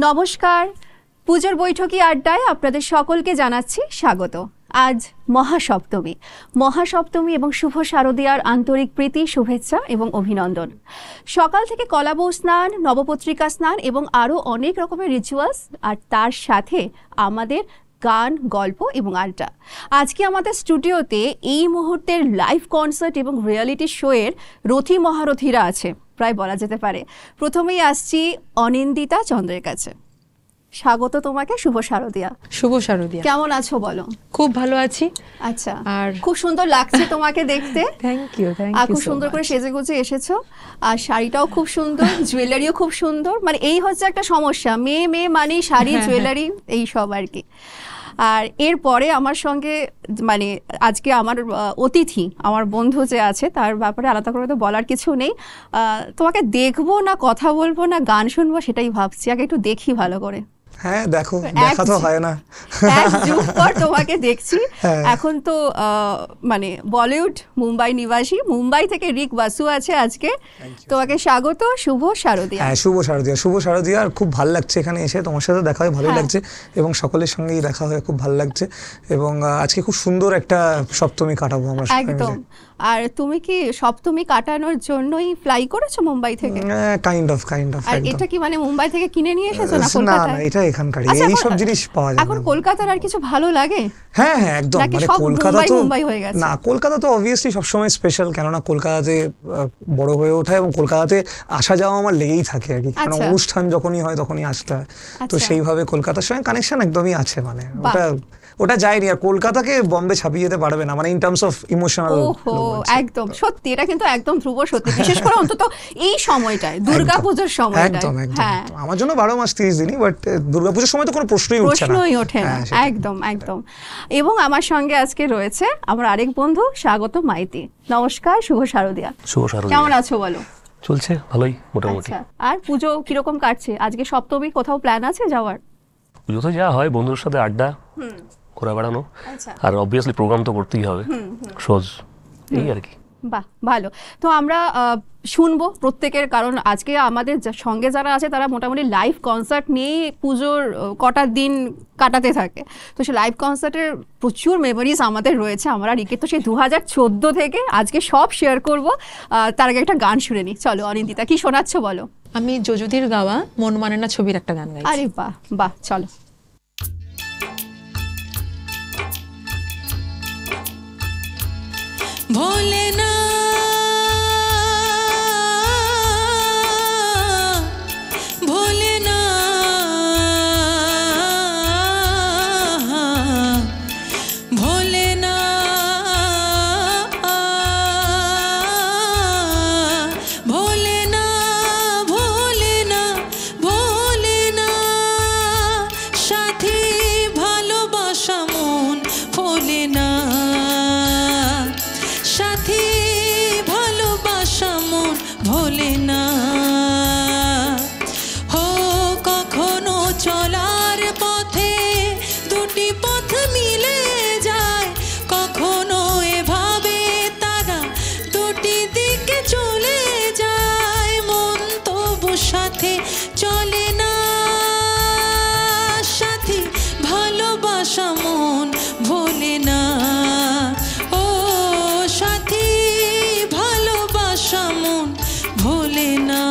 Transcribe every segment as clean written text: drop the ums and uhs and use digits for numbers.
নমস্কার, পুজোর বৈঠকি আড্ডায় আপনাদের সকলকে জানাচ্ছি স্বাগত। আজ মহাসপ্তমী এবং শুভ শারদীয়ার আন্তরিক প্রীতি, শুভেচ্ছা এবং অভিনন্দন। সকাল থেকে কলাবউ স্নান, নবপত্রিকা স্নান এবং আরও অনেক রকমের রিচুয়ালস, আর তার সাথে আমাদের গান, গল্প এবং আড্ডা। আজকে আমাদের স্টুডিওতে এই মুহূর্তের লাইভ কনসার্ট এবং রিয়েলিটি শোয়ের রথী মহারথীরা আছে, প্রায় বলা যেতে পারে। প্রথমেই আসছি অনিন্দিতা চন্দ্রের কাছে। স্বাগত তোমাকে, শুভ শারদীয়া। শুভ শারদীয়া। কেমন আছো বলো? খুব ভালো আছি। আচ্ছা, আর খুব সুন্দর লাগছে তোমাকে দেখতে। Thank you. আর খুব সুন্দর করে সেজেগুজে এসেছো, আর শাড়িটাও খুব সুন্দর, জুয়েলারিও খুব সুন্দর। মানে এই হচ্ছে একটা সমস্যা, মেয়ে মানেই শাড়ি, জুয়েলারি, এই সব আর কি। আর এরপরে আমার সঙ্গে মানে আজকে আমার অতিথি, আমার বন্ধু যে আছে, তার ব্যাপারে আলাদা করে তো বলার কিছু নেই। তোমাকে দেখবো না কথা বলবো না গান শুনবো সেটাই ভাবছি, আগে একটু দেখি ভালো করে। হ্যাঁ দেখো, দেখা তো হয় না। এক যুগ পর তোমাকে দেখছি। এখন তো মানে বলিউড মুম্বাই নিবাসী, মুম্বাই থেকে রিক বাসু আছে আজকে। তোমাকে স্বাগত, শুভ শারদীয়া। হ্যাঁ, শুভ শারদীয়া। আর খুব ভালো লাগছে এখানে এসে, তোমার সাথে দেখা হয়ে ভালোই লাগছে এবং সকলের সঙ্গেই দেখা হয়ে খুব ভালো লাগছে। এবং আজকে খুব সুন্দর একটা সপ্তমী কাটাবো আমরা একদম। আর তুমি কি সপ্তমী কাটানোর জন্যই ফ্লাই করেছো মুম্বাই থেকে? Kind of. আর এটা কি মানে মুম্বাই থেকে কিনে নিয়ে এসেছো না কলকাতায়? না, এটা এখানকারই। এই সব জিনিস পাওয়া যায় এখন কলকাতার আর কিছু ভালো লাগে? হ্যাঁ একদম। মানে কলকাতা তো মুম্বাই হয়ে গেছে না, কলকাতা তো অবভিয়াসলি সবসময় স্পেশাল, কেননা কলকাতাতে বড় হয়ে ওঠা এবং কলকাতাতে আসা যাওয়া আমার লেগেই থাকে আর কি। কারণ অনুষ্ঠান যখনই হয় তখনই আসতে হয়, তো সেইভাবে কলকাতার সঙ্গে কানেকশন একদমই আছে। মানে ওটা যায়নি, আর কলকাতাকে বম্বে ছাপিয়ে যেতে পারবে না, মানে ইন টার্মস অফ ইমোশনাল। একদম সত্যি, এটা কিন্তু একদম ধ্রুব সত্যি, বিশেষ করে অন্তত এই সময়টায়, দুর্গাপূজার সময়টায়। একদম। আমার জন্য 12 মাস 30 দিনই, বাট দুর্গাপূজার সময় তো কোনো প্রশ্নই ওঠে না। একদম। এবং আমার সঙ্গে আজকে রয়েছে আমার আরেক বন্ধু স্বাগত মাইতি। নমস্কার, শুভ শারদীয়া। শুভ শারদীয়া। কেমন আছো বলো? চলছে ভালোই মোটামুটি। আর পুজো কিরকম কাটছে? আজকে সপ্তমী, কোথাও প্ল্যান আছে যাওয়ার? পুজো তো যা হয়, বন্ধুদের সাথে আড্ডা, ঘোরা বেড়ানো, আর অবভিয়াসলি প্রোগ্রাম তো করতেই হবে, শোজ, এই আর কি। বাহ, ভালো। তো আমরা শুনবো প্রত্যেকের, কারণ আজকে আমাদের সঙ্গে যারা আছে তারা মোটামুটি লাইভ কনসার্ট নিয়েই পুজোর কটা দিন কাটাতে থাকে। তো সেই লাইভ কনসার্টের প্রচুর মেমোরিজ আমাদের রয়েছে। আমরা রিকে তো সেই 2014 থেকে আজকে সব শেয়ার করব। তার আগে একটা গান শুনে নিই। চলো অনিন্দিতা, কি শোনাচ্ছ বলো? আমি যজুদির গাওয়া মন মানে না ছবির একটা গান গাইছি। আরে বাহ, চলো। ভোলে না ভোলে না ভোলে না ভোলে না ভোলে না ভোলে না সাথী ভালোবাসা মন ভোলে না, সাথী ভালোবাসা মন ভোলে না। হো কখনো চলার পথে দুটি পথ মিলে যায়, কখনো এভাবে তারা দুটি দিকে চলে যায়, মন তবু সাথে চলে না, সাথী ভালোবাসা মন ভোলে না। ও সাথী ভালোবাসা মন ভোলে না।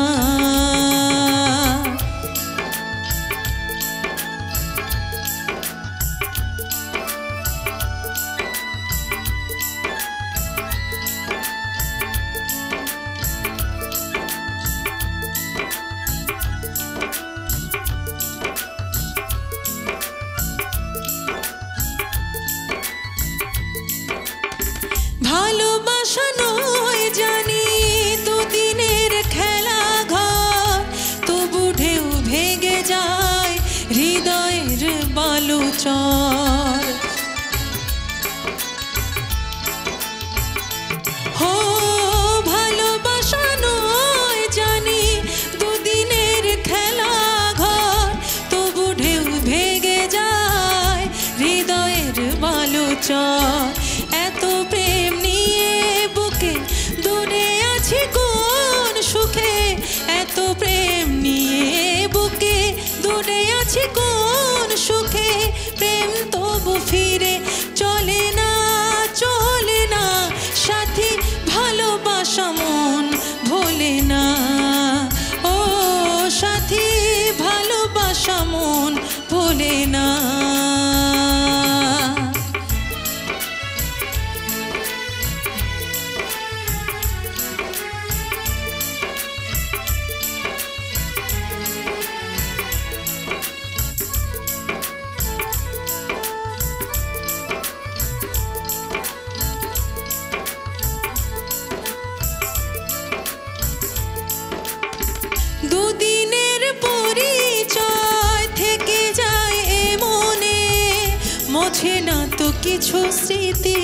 মোছে না তো কিছু স্মৃতি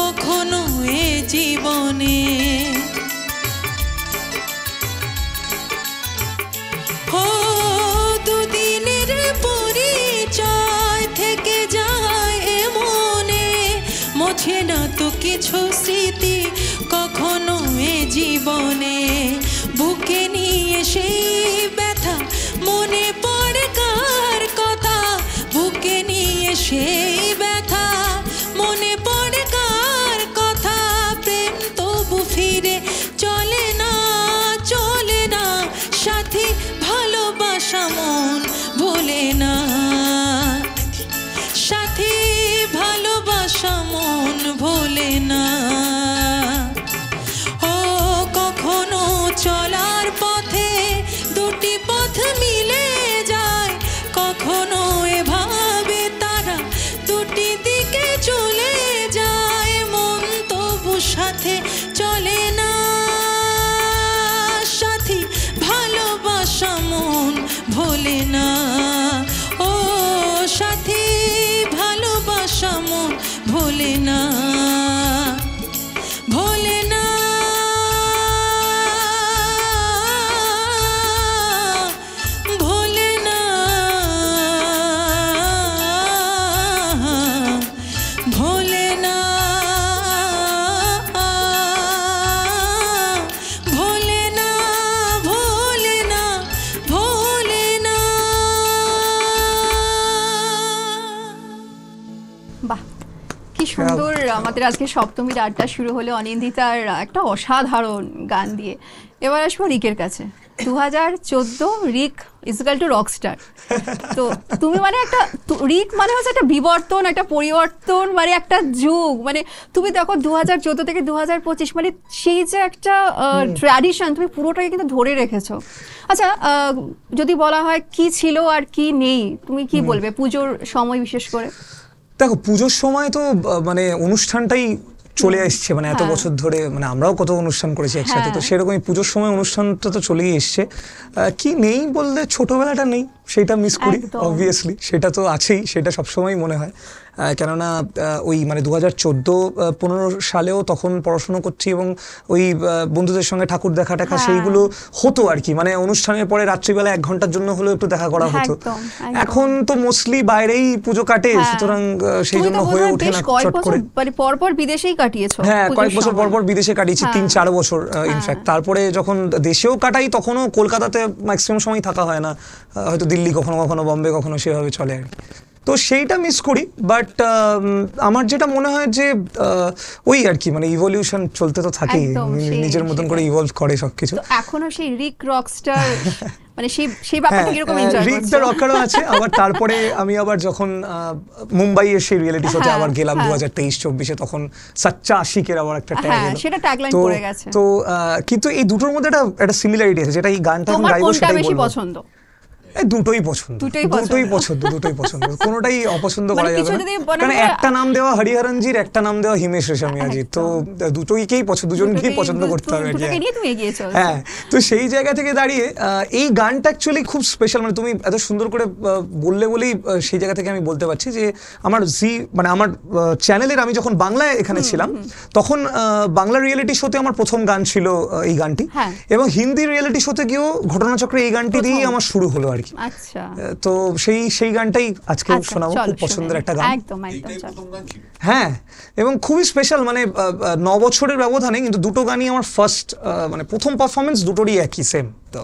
কখনো এ জীবনে। ও দুদিনের পরিচয় থেকে যায় এ মনে, মোছে না তো কিছু স্মৃতি কখনো এ জীবনে। বুকে নিয়ে সেই ব্যথা মনে পড়ে কার কথা, বুকে নিয়ে সেই ব্যথা মনে পড়ে কার কথা। প্রেম তবু ফিরে চলে না, চলে না সাথী, ভালোবাসা মন ভোলে না। সাথী ভালোবাসা মন ভোলে না। ও কখনো চলার পথে দুটি পথ মিলে যায়, কখনো এভাবে তারা দুটি দিকে চলে যায়। মন তবু সাথে চলে না, সাথী ভালোবাসা মন ভোলে না। ও সাথী ভালোবাসা মন ভোলে না, ভোলে না, ভোলে না, ভোলে না, ভোলে না, ভোলে না, ভোলে না। বাহ, কি সুন্দর আমাদের আজকে সপ্তমীর আড্ডা শুরু হলো অনিন্দিতার একটা অসাধারণ গান দিয়ে। এবার আসবো রিকের কাছে। 2014 রিক ইজকাল টু রকস্টার। তো তুমি মানে একটা রিক মানে হচ্ছে একটা বিবর্তন, একটা পরিবর্তন, মানে একটা যুগ। মানে তুমি দেখো 2014 থেকে 2025, মানে সেই যে একটা ট্র্যাডিশন তুমি পুরোটাকে কিন্তু ধরে রেখেছো। আচ্ছা, যদি বলা হয় কি ছিল আর কি নেই, তুমি কি বলবে পুজোর সময় বিশেষ করে? দেখো, পুজোর সময় তো মানে অনুষ্ঠানটাই চলে এসছে, মানে এত বছর ধরে মানে আমরাও কত অনুষ্ঠান করেছি একসাথে, তো সেরকমই পুজোর সময় অনুষ্ঠানটা তো চলেই এসছে। কি নেই বললে ছোটবেলাটা নেই, সেটা মিস করি অবভিয়াসলি, সেটা তো আছেই, সেটা সবসময় মনে হয়। কেননা ওই মানে 2014-15 সালেও তখন পড়াশুনো করছি এবং ওই বন্ধুদের সঙ্গে ঠাকুর দেখা টাকা সেইগুলো হতো আর কি, মানে অনুষ্ঠানের পরে রাত্রিবেলা 1 ঘন্টার জন্য হলেও একটু দেখা করা হতো। এখন তো মোস্টলি বাইরেই পুজো কাটে, সুতরাং সেই জন্য হয়ে ওঠে না চট করে। মানে পরপর বিদেশেই কাটিয়েছো? হ্যাঁ, কয়েক বছর পরপর বিদেশে কাটিয়েছি, 3-4 বছর ইনফ্যাক্ট। তারপরে যখন দেশেও কাটাই তখনও কলকাতাতে ম্যাক্সিমাম সময় থাকা হয় না, হয়তো দিল্লি কখনো কখনো, বম্বে কখনো, সেভাবে চলে আর কি। তো সেইটা মিস করি। বাট আমার যেটা মনে হয় যে ওই আর কি, মানে ইভলিউশন চলতে তো থাকেই, নিজের মতন করে ইভলভ করে সবকিছু। এখনো সেই রিক রকস্টার মানে সেই ব্যাপারটা কিরকম এনজয় করছো? রিক দ্য রকারও আছে। আবার তারপরে আমি আবার যখন মুম্বাই এসে রিয়েলিটি শোতে আবার গেলাম 2023-24-এ, তখন সাচ্চা আশিকের আবার একটা ট্যাগ এলো, সেটা ট্যাগলাইন পড়ে গেছে। তো কিন্তু এই দুটোর মধ্যে একটা সিমিলারিটি আছে, যেটা এই গানটা এখন গাইবো সেটাই বলবো। বেশি পছন্দ? দুটোই পছন্দ, দুটোই পছন্দ, কোনোটাই অপছন্দ করা যাবে না। কারণ একটা নাম দেওয়া হরিহরনজির, একটা নাম দেওয়া হিমেশ রেশমিয়াজির, তো দুটোকেই পছন্দ, দুজনকেই পছন্দ করতে হবে। হ্যাঁ, তো সেই জায়গা থেকে দাঁড়িয়ে এই গানটা অ্যাকচুয়ালি খুব স্পেশাল। মানে তুমি এত সুন্দর করে বললে বলেই সেই জায়গা থেকে আমি বলতে পারছি যে আমার মানে আমার চ্যানেলের, আমি যখন বাংলায় এখানে ছিলাম তখন বাংলা রিয়েলিটি শোতে আমার প্রথম গান ছিল এই গানটি, এবং হিন্দি রিয়েলিটি শোতে গিয়েও ঘটনাচক্রে এই গানটি দিয়েই আমার শুরু হলো আর কি। আচ্ছা, তো সেই গানটাই আজকে শোনাবো, খুব পছন্দের একটা গান। একদম। হ্যাঁ, এবং খুবই স্পেশাল, মানে 9 বছরের ব্যবধানে কিন্তু দুটো গানই আমার ফার্স্ট, মানে প্রথম পারফরমেন্স, দুটোরই একই সেম। তো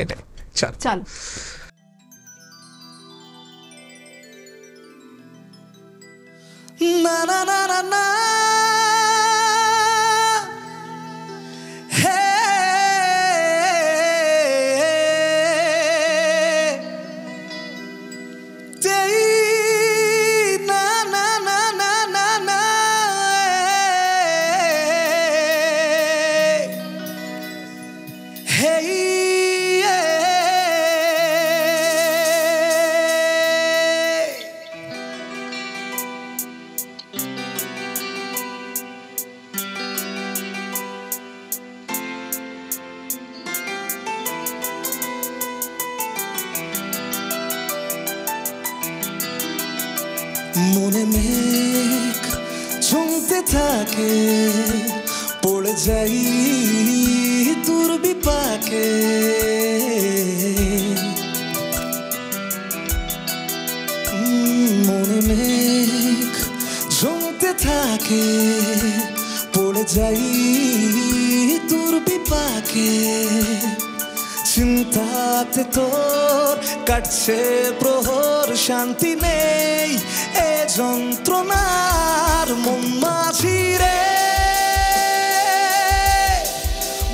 এটাই চল। না না না না না, হে তেই না না না না না না, হেই মনে মেঘ জমতে থাকে, পড়ে যাই তোর বিপাকে। মনে মেঘ জমতে থাকে, পড়ে যাই তোর বিপাকে। চিন্তাতে তোর কাটছে প্রহর, শান্তি নেই এ যন্ত্রণার মন মাঝি রে।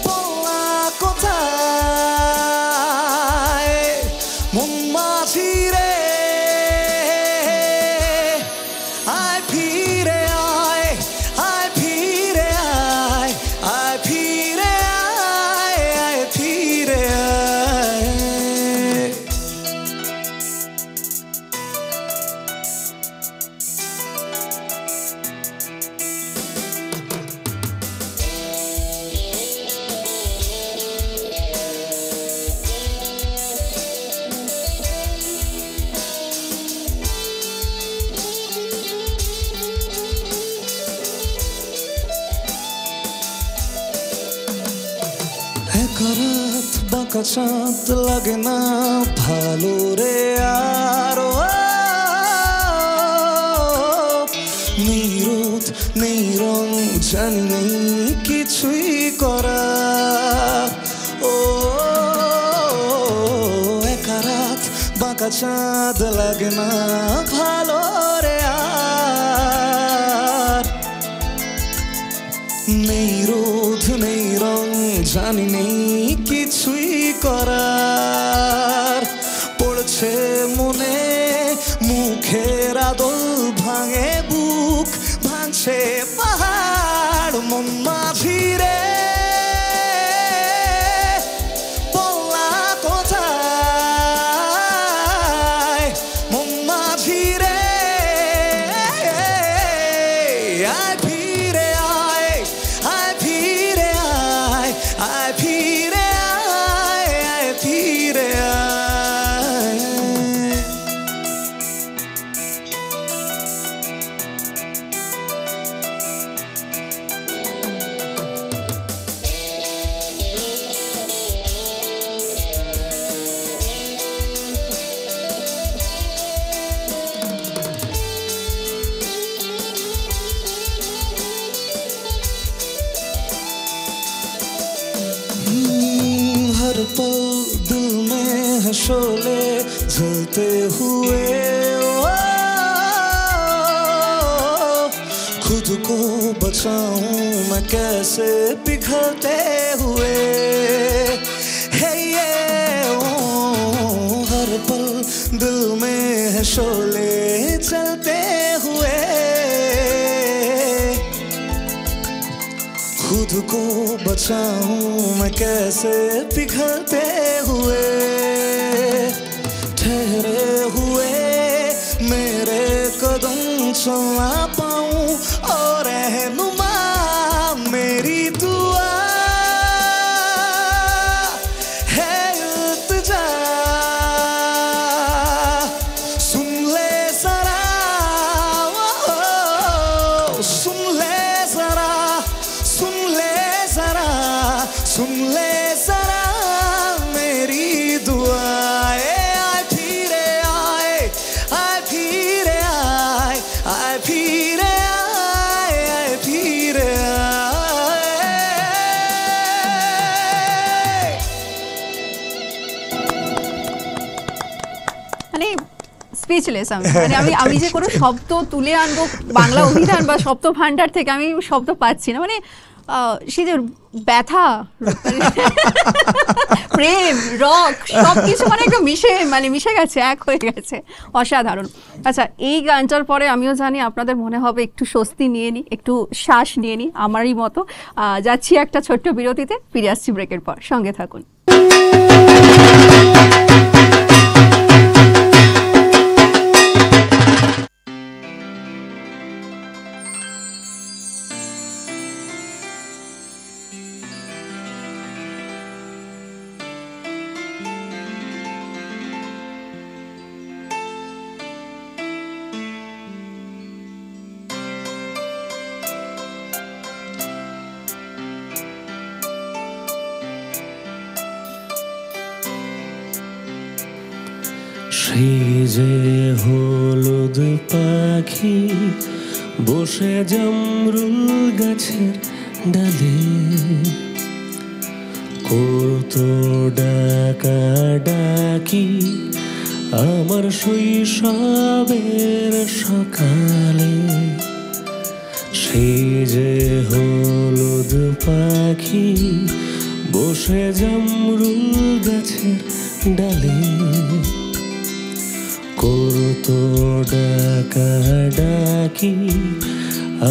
বলা কোথায় মন মাঝি রে, আয় ফিরে আয়, আয় ফিরে আয়, আয় ফিরে আয়, আয় ফিরে আয়। রাত বাঁকা চাঁদ লাগে না ভালো রে আর, নেই রোদ নেই রং জানি নেই কিছুই করা। ও একা রাত বাঁকা চাঁদ লাগে না ভালো রে আর, নেই রোদ নেই রং জানি নেই কিছুই করার। পড়ছে মনে মুখের আদল, ভাঙে বুক ভাঙছে পাহাড় মন মাঝি রে। বলা কোথায় মন মাঝি রে, আয় ফিরে আয়, আয় ফিরে আয়, আয় ফিরে আয়, আয় ফিরে আয়। हर पल दिल में है शोले जलते हुए, खुद को बचाऊं मैं कैसे पिघलते हुए। है ये हर पल दिल में है शोले जलते हुए, खुद को बचाऊं मैं कैसे पिघलते हुए। ठहरे हुए मेरे कदम चल ना पाऊं, और रहनुमा मेरी दुआ है इल्तिजा। सुन ले जरा, सुन ले जरा, सुन ले जरा, सुन ले जरा मेरी दुआएं। आए फिरे आए, आए फिरे आए, आए फिरे आए, आए फिरे आए। মানে স্পিচলেস আমি, মানে আমি যে কোনো শব্দ তুলে আনবো বাংলা অভিধান বা শব্দ ভান্ডার থেকে, আমি শব্দ পাচ্ছি না। মানে সে যে ব্যথা, প্রেম, রক সবকিছু মানে একটু মিশে গেছে, এক হয়ে গেছে, অসাধারণ। আচ্ছা, এই গানটার পরে আমিও জানি আপনাদের মনে হবে একটু স্বস্তি নিয়ে নিই, একটু শ্বাস নিয়ে নিই, আমারই মতো। যাচ্ছি একটা ছোট্ট বিরতিতে, ফিরে আসছি ব্রেকের পর, সঙ্গে থাকুন। সেই যে হলুদ পাখি বসে জামরুল গাছের ডালে করতো ডাকা ডাকি আমার শৈশবের সকালে। সেই যে হলুদ পাখি বসে জামরুল গাছের ডালে করতো ডাকা ডাকি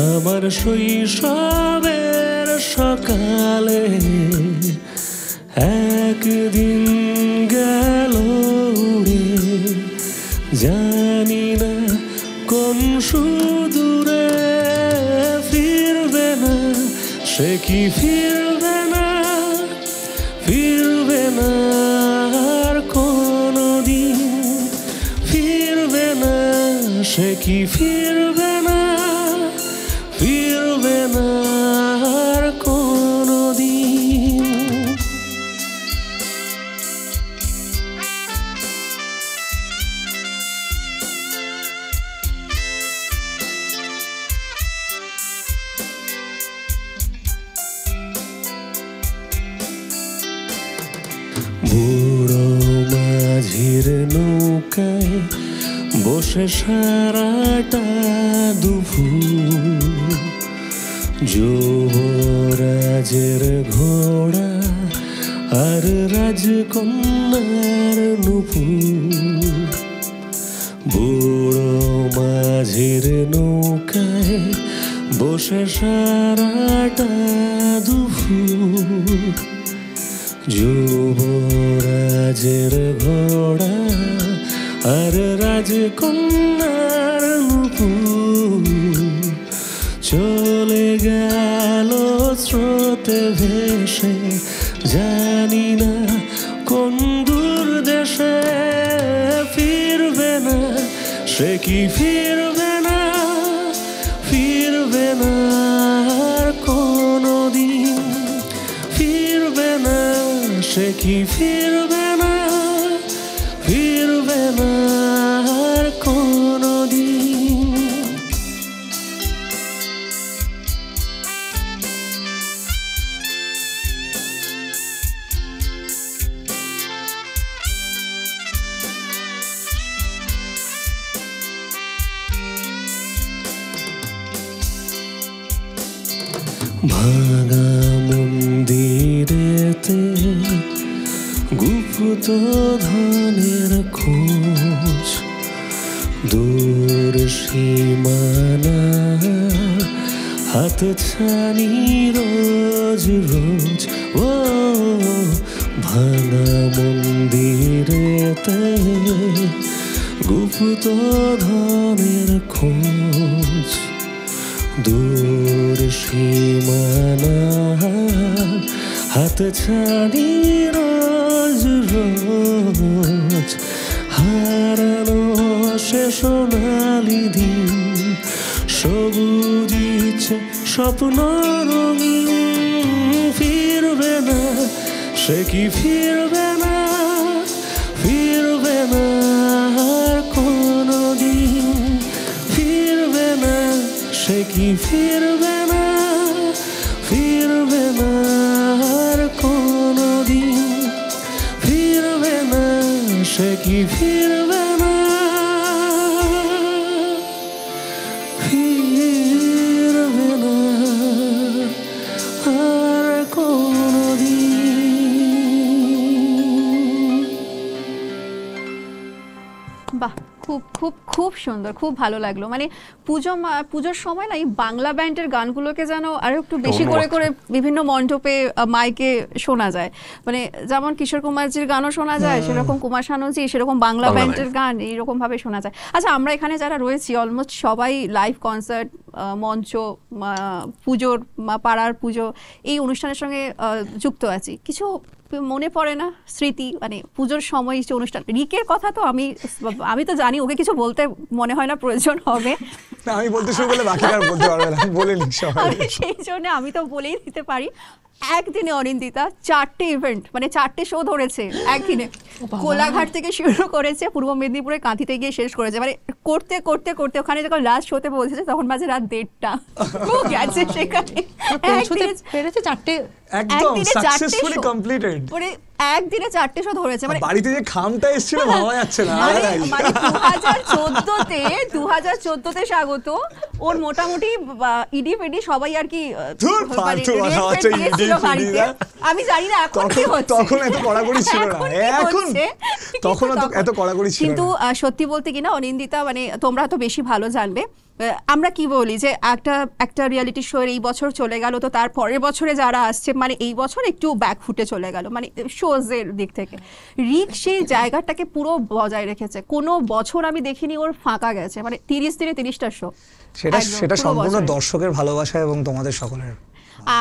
আমার শৈশবের সকালে। একদিন গেল উড়ে জানি না কোন সুদূরে, ফিরবে না সে কি ফিরবে না, ফিরবে না আর কোনদিন, ফিরবে না সে কি ফিরবে না, ফিরবে না আর কোনদিন। বুড়ো মাঝির নৌকায় বসে সারাটা দুপুর, যুবরাজের ঘোড়া আর রাজকন্যার নূপুর। বুড়ো মাঝির নৌকায় বসে সারাটা দুপুর, যুবরাজের ঘোড়া আর রাজকন্যার নূপুর। চলে গেল স্রোতে ভেসে জানি না কোন দূর দেশে, ফিরবে না সে কি ফিরবে না, ফিরবে না আর কোনদিন, ফিরবে না সে কি ফিরবে না, ফিরবে না আর কোনদিন। ভাঙা মন্দিরেতে গুপ্ত ধনের খোঁজ, দূর সীমানা হাত ছানি রোজ রোজ। ও ভাঙা মন্দিরেতে গুপ্ত ধনের খোঁজ, দূর সীমানা হাত ছানি রোজ রোজ। হারানো সে সোনালি দিন, সবুজ ইচ্ছে স্বপ্ন রঙিন, ফিরবে না সে কি ফিরবে না, ফিরবে না আর কোনদিন, ফিরবে না সে কি ফিরবে না, ফিরবে না আর কোনদিন, ফিরবে না সে কি ফিরবে না, ফিরবে না আর কোনদিন। বাহ, খুব খুব খুব সুন্দর, খুব ভালো লাগলো। মানে পুজোর সময় না এই বাংলা ব্যান্ডের গানগুলোকে যেন আরো একটু বেশি করে করে বিভিন্ন মণ্ডপে মাইকে শোনা যায়। মানে যেমন কিশোর কুমারজির গানও শোনা যায়, সেরকম কুমার শানুজি, সেরকম বাংলা ব্যান্ডের গান এইরকম ভাবে শোনা যায়। আচ্ছা, আমরা এখানে যারা রয়েছি অলমোস্ট সবাই লাইভ কনসার্ট, মঞ্চ, পুজোর, পাড়ার পুজো, এই অনুষ্ঠানের সঙ্গে যুক্ত আছি। কিছু মনে পড়ে না স্মৃতি, মানে পুজোর সময় যে অনুষ্ঠান? রিকের কথা তো আমি তো জানি, ওকে কিছু বলতে মনে হয় না প্রয়োজন হবে। আমি বলতে শুরু করলে বাকি আর বলতে পারবে না, বলে নি সবাই। সেই জন্য আমি তো বলেই দিতে পারি, একদিনে অনিন্দিতা 4টে ইভেন্ট, মানে 4টে শো ধরেছে একদিনে। কোলাঘাট থেকে শুরু করেছে, পূর্ব মেদিনীপুরে কাঁথিতে গিয়ে শেষ করেছে, মানে করতে করতে করতে ওখানে যখন লাস্ট হতে পৌঁছেছে তখন বাজে রাত 1:30 ও গেছে সেখানে পৌঁছতে পেরেছে 4টে, একদম একদিনে 4টে সাকসেসফুলি show। কমপ্লিটেড। মানে একদিনে 4টে শো ধরেছে, মানে বাড়িতে যে খামটা এসেছিল ভাবা যাচ্ছে না। মানে 2014তে স্বাগত ওর মোটামুটি ইডি ফিডি সবাই আর কি ধুর, মানে ফালতু কথা রেট হচ্ছে, ফেট দিয়েছিল ইডি ফিডি বাড়িতে। না। আমি জানি না এখন কি হচ্ছে, তখন এত কড়াকড়ি ছিল না, এখন কি এখন হচ্ছে? তখন কিন্তু এত কড়াকড়ি ছিল কিন্তু না। সত্যি বলতে কি না অনিন্দিতা, মানে তোমরা তো বেশি ভালো জানবে, আমরা কি বলি যে একটা রিয়েলিটি শো এই বছর চলে গেল, তো তার পরের বছরে যারা আসছে মানে এই বছর একটু ব্যাক ফুটে চলে গেল, মানে শোজের দিক থেকে রিক সেই জায়গাটাকে পুরো বজায় রেখেছে। কোনো বছর আমি দেখিনি ওর ফাঁকা গেছে, মানে 30 দিনে 30টা শো। সেটা সম্পূর্ণ দর্শকের ভালোবাসা এবং তোমাদের সকলের।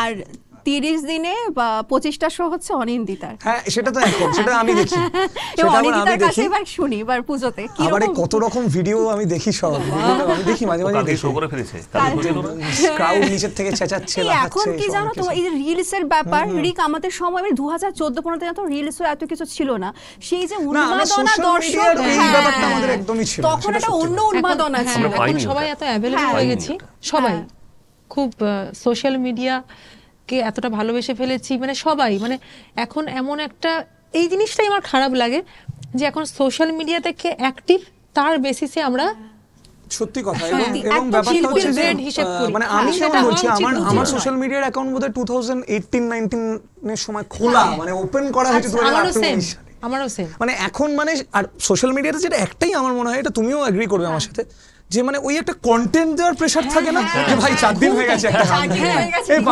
আর 30 দিনে বা 25টা শো হচ্ছে অনিন্দিতার। হ্যাঁ সেটা তো একদম, সেটা আমি দেখি, এবং সেটা আবার আমি অনিন্দিতার কাছে দেখি। এবার শুনি এবার পুজোতে কি আবার কত রকম ভিডিও আমি দেখি, সব আমি দেখি, মাঝে মাঝে কালকে দেখি। শো করে ফেলেছে, ক্রাউড নিচের থেকে চেঁচাচ্ছে, এই এখন লাফাচ্ছে, কি সব জানো তো, কিছু। এই যে রিলসের ব্যাপার, রিক আমাদের সময় 2014-15 তো রিলসও এত কিছু ছিল না, সেই যে না, আমরা উন্মাদনা social দর্শক, media-র এই হ্যাঁ, ব্যাপারটা আমাদের একদমই ছিল না, তখন সেটা একটা সত্যি। অন্য উন্মাদনা ছিল। আমরা এখন পাইনি সবাই ওটা। এত অ্যাভেলেবল হ্যাঁ। হয়ে গেছি, সবাই হ্যাঁ। খুব সোশ্যাল মিডিয়াকে এতটা ভালোবেসে ফেলেছি, মানে সবাই, মানে এখন এমন একটা, এই জিনিসটাই আমার খারাপ লাগে যে এখন সোশ্যাল মিডিয়া থেকে অ্যাক্টিভ তার বেসিসে আমরা সত্যি কথা। হ্যাঁ, এবং একদম ব্যাপারটা শিল্পীর হচ্ছে যে ব্রেড হিসেব করি। মানে আমি সেটা যেমন হওয়া বলছি, উচিত আমার নয়। সোশ্যাল মিডিয়ার অ্যাকাউন্ট বোধহয় 2018-19 এর সময় খোলা, মানে ওপেন করা হয়েছে আচ্ছা, আমারও 2018 সেম, সালে। আমারও সেম। মানে এখন মানে আর সোশ্যাল মিডিয়াতে যেটা একটাই আমার মনে হয়, এটা তুমিও এগ্রি করবে আমার সাথে, যে মানে ওই একটা কন্টেন্ট দেওয়ার প্রেশার থাকে না, যে ভাই 4 দিন হয়ে গেছে একটা গান দিয়ে। হয়ে গেছে। এই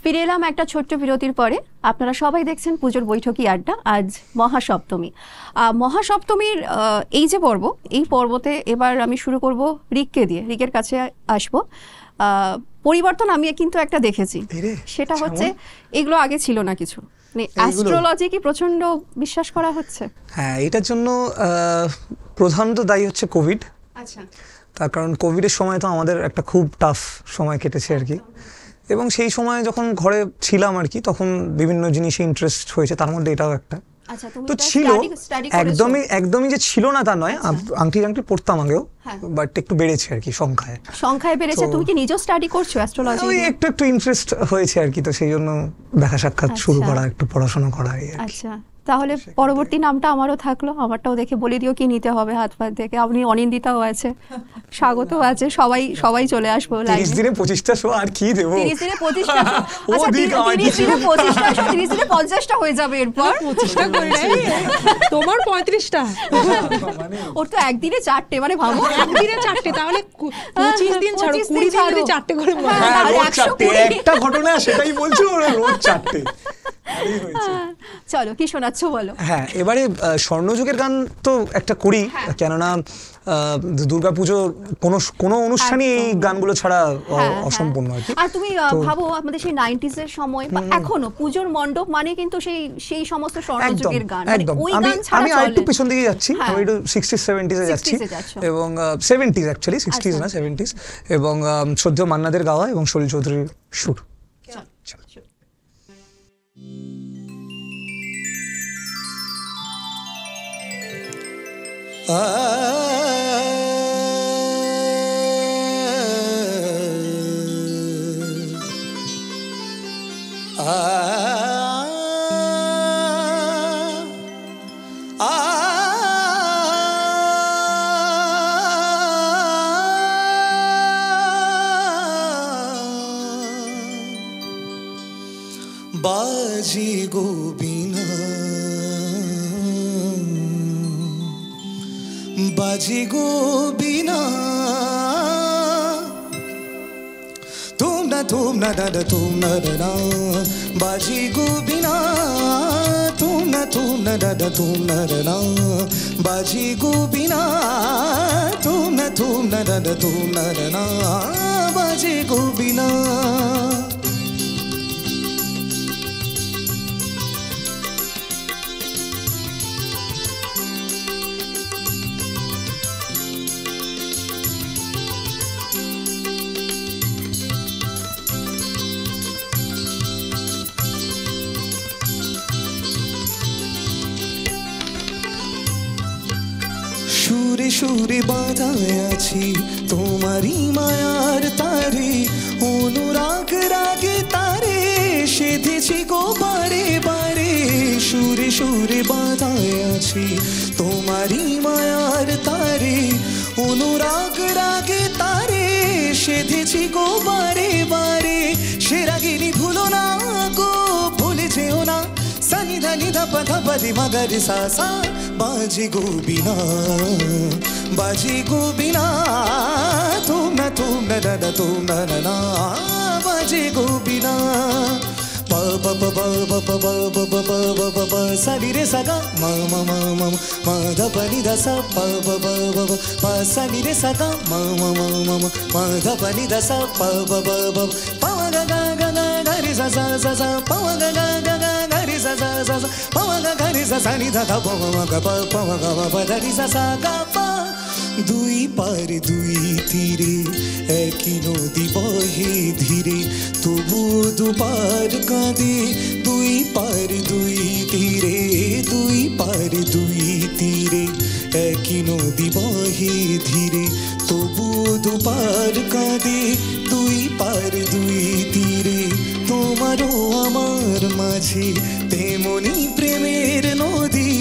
ফিরে এলাম একটা ছোট্ট বিরতির পরে। আপনারা সবাই দেখছেন পুজোর বৈঠকি আড্ডা। আজ মহাসপ্তমী। মহাসপ্তমীর এই যে পর্ব, এই পর্বতে এবার আমি শুরু করব রিককে দিয়ে, রিকের কাছে আসবো। পরিবর্তন আমি কিন্তু একটা দেখেছি, এরে, সেটা হচ্ছে এগুলো আগে ছিল না কিছু, মানে এইগুলো? অ্যাস্ট্রোলজি কি প্রচন্ড বিশ্বাস করা হচ্ছে? হ্যাঁ, এটার জন্য প্রধানত দায়ী হচ্ছে কোভিড। আচ্ছা, তার কারণ কোভিডের সময় তো আমাদের একটা খুব টাফ সময় কেটেছে আর কি, এবং সেই সময় যখন ঘরে ছিলাম আর কি, তখন বিভিন্ন জিনিসে ইন্টারেস্ট হয়েছে, তার মধ্যে এটাও একটা। আচ্ছা, তুমি তো এটা ছিল, study করেছো? একদমই যে ছিল না তা নয়, আংটি পড়তাম আগেও, হ্যাঁ। বাট একটু বেড়েছে আর কি সংখ্যায় বেড়েছে। তো- তুমি কি নিজেও স্টাডি করছো অ্যাস্ট্রোলজি? ওই একটু ইন্টারেস্ট হয়েছে আর কি, তো সেই জন্য দেখা সাক্ষাৎ শুরু আচ্ছা। করা, একটু পড়াশোনা করা এই আর কি। আচ্ছা, তাহলে পরবর্তী নামটা আমারও থাকলো, আমারটাও দেখে বলে দিও কি নিতে হবে হাত পাত দেখে। আপনি অনিন্দিতাও আছে, স্বাগতও আছে, সবাই চলে আসবো 30 লাইভে। দিনে 25টা শো আর কি দেবো। 30 দিনে 25টা show। ও আচ্ছা, দিক, আমার 30 কিছু। দিনে 25টা show, 30 দিনে 50টা হয়ে যাবে এরপর। 25টা করলে তোমার 35টা, ওর তো একদিনে 4টে, মানে ভাবো একদিনে 4টে, তাহলে 25 দিন ছাড়ো, 25 20 দিন যদি ছাড়ো। 4টে করে হ্যাঁ, হ্যাঁ, আর রোজ 120 4টে, একটা ঘটনা সেটাই বলছো, ওরা রোজ 4টে। এই হয়েছে। চলো, কি শোনাচ্ছ বলো। হ্যাঁ, এবারে স্বর্ণযুগের গান তো একটা করি, কেননা দুর্গাপুজো কোনো অনুষ্ঠানই এই গানগুলো ছাড়া অসম্পূর্ণ আর কি। আর তুমি ভাবো আমাদের সেই 90s এর সময় বা এখনো পুজোর মণ্ডপ মানে কিন্তু সেই সমস্ত একদম স্বর্ণযুগের গান, মানে একদম। ওই আমি গান ছাড়া আমি আরেকটু চলে। পেছন দিকে যাচ্ছি, হ্যাঁ। আমি একটু 60s 70s এ যাচ্ছি, 60s এ যাচ্ছ। এবং 70s অ্যাকচুয়ালি, 60s না 70s, এবং শ্রদ্ধেয় মান্নাদের গাওয়া এবং সলিল চৌধুরীর সুর। চলো। बाजी गोबिना बाजी गोबिना तुम न ना बाजी गोबिना तुम न ना बाजी गोबिना तुम न ना बाजी गोबिना সুরে সুরে বাঁধায় আছি তোমারই মায়ার তারে, অনুরাগ রাগে তারে সেধেছি গো বারে বারে। সুরে সুরে বাঁধায় আছি তোমারই মায়ার তারে, অনুরাগ রাগে তারে সেধেছি গো বারে বারে। সে রাগিনী ভুলো না গো, ভুলে যেও না, সানি ধানি ধাপা ধাপা দি মগর সা সা। বাজে গো বিনা, বাজে গো বিনা, তুম না তুম না না না তুম না না না, বাজে গো বিনা। পা পা পা পা পা পা পা পা পা পা পা পা পা সা নি রে সা গা মা মা মা মা মা ধা পা নি ধা সা পা পা পা পা পা পা সা নি রে সা গা মা মা মা মা মা ধা পা নি ধা সা পা পা পা পা পা গা গা গা গা গা রে সা সা সা সা পা গা গা গা গা গা রে সা সা সা সা পা গা গা রে সা সা নি ধা ধা পা মা গা পা পা গা পা ধা রি সা সা গা পা। দুই পারে দুই তীরে একই নদী বহে ধীরে, তবু দুপার কাঁদে। দুই পারে দুই তীরে, দুই পারে দুই তীরে একই নদী বহে ধীরে, তবু দুপার কাঁদে। দুই পারে দুই তীরে তোমারও আমার মাঝে তেমনি প্রেমের নদী,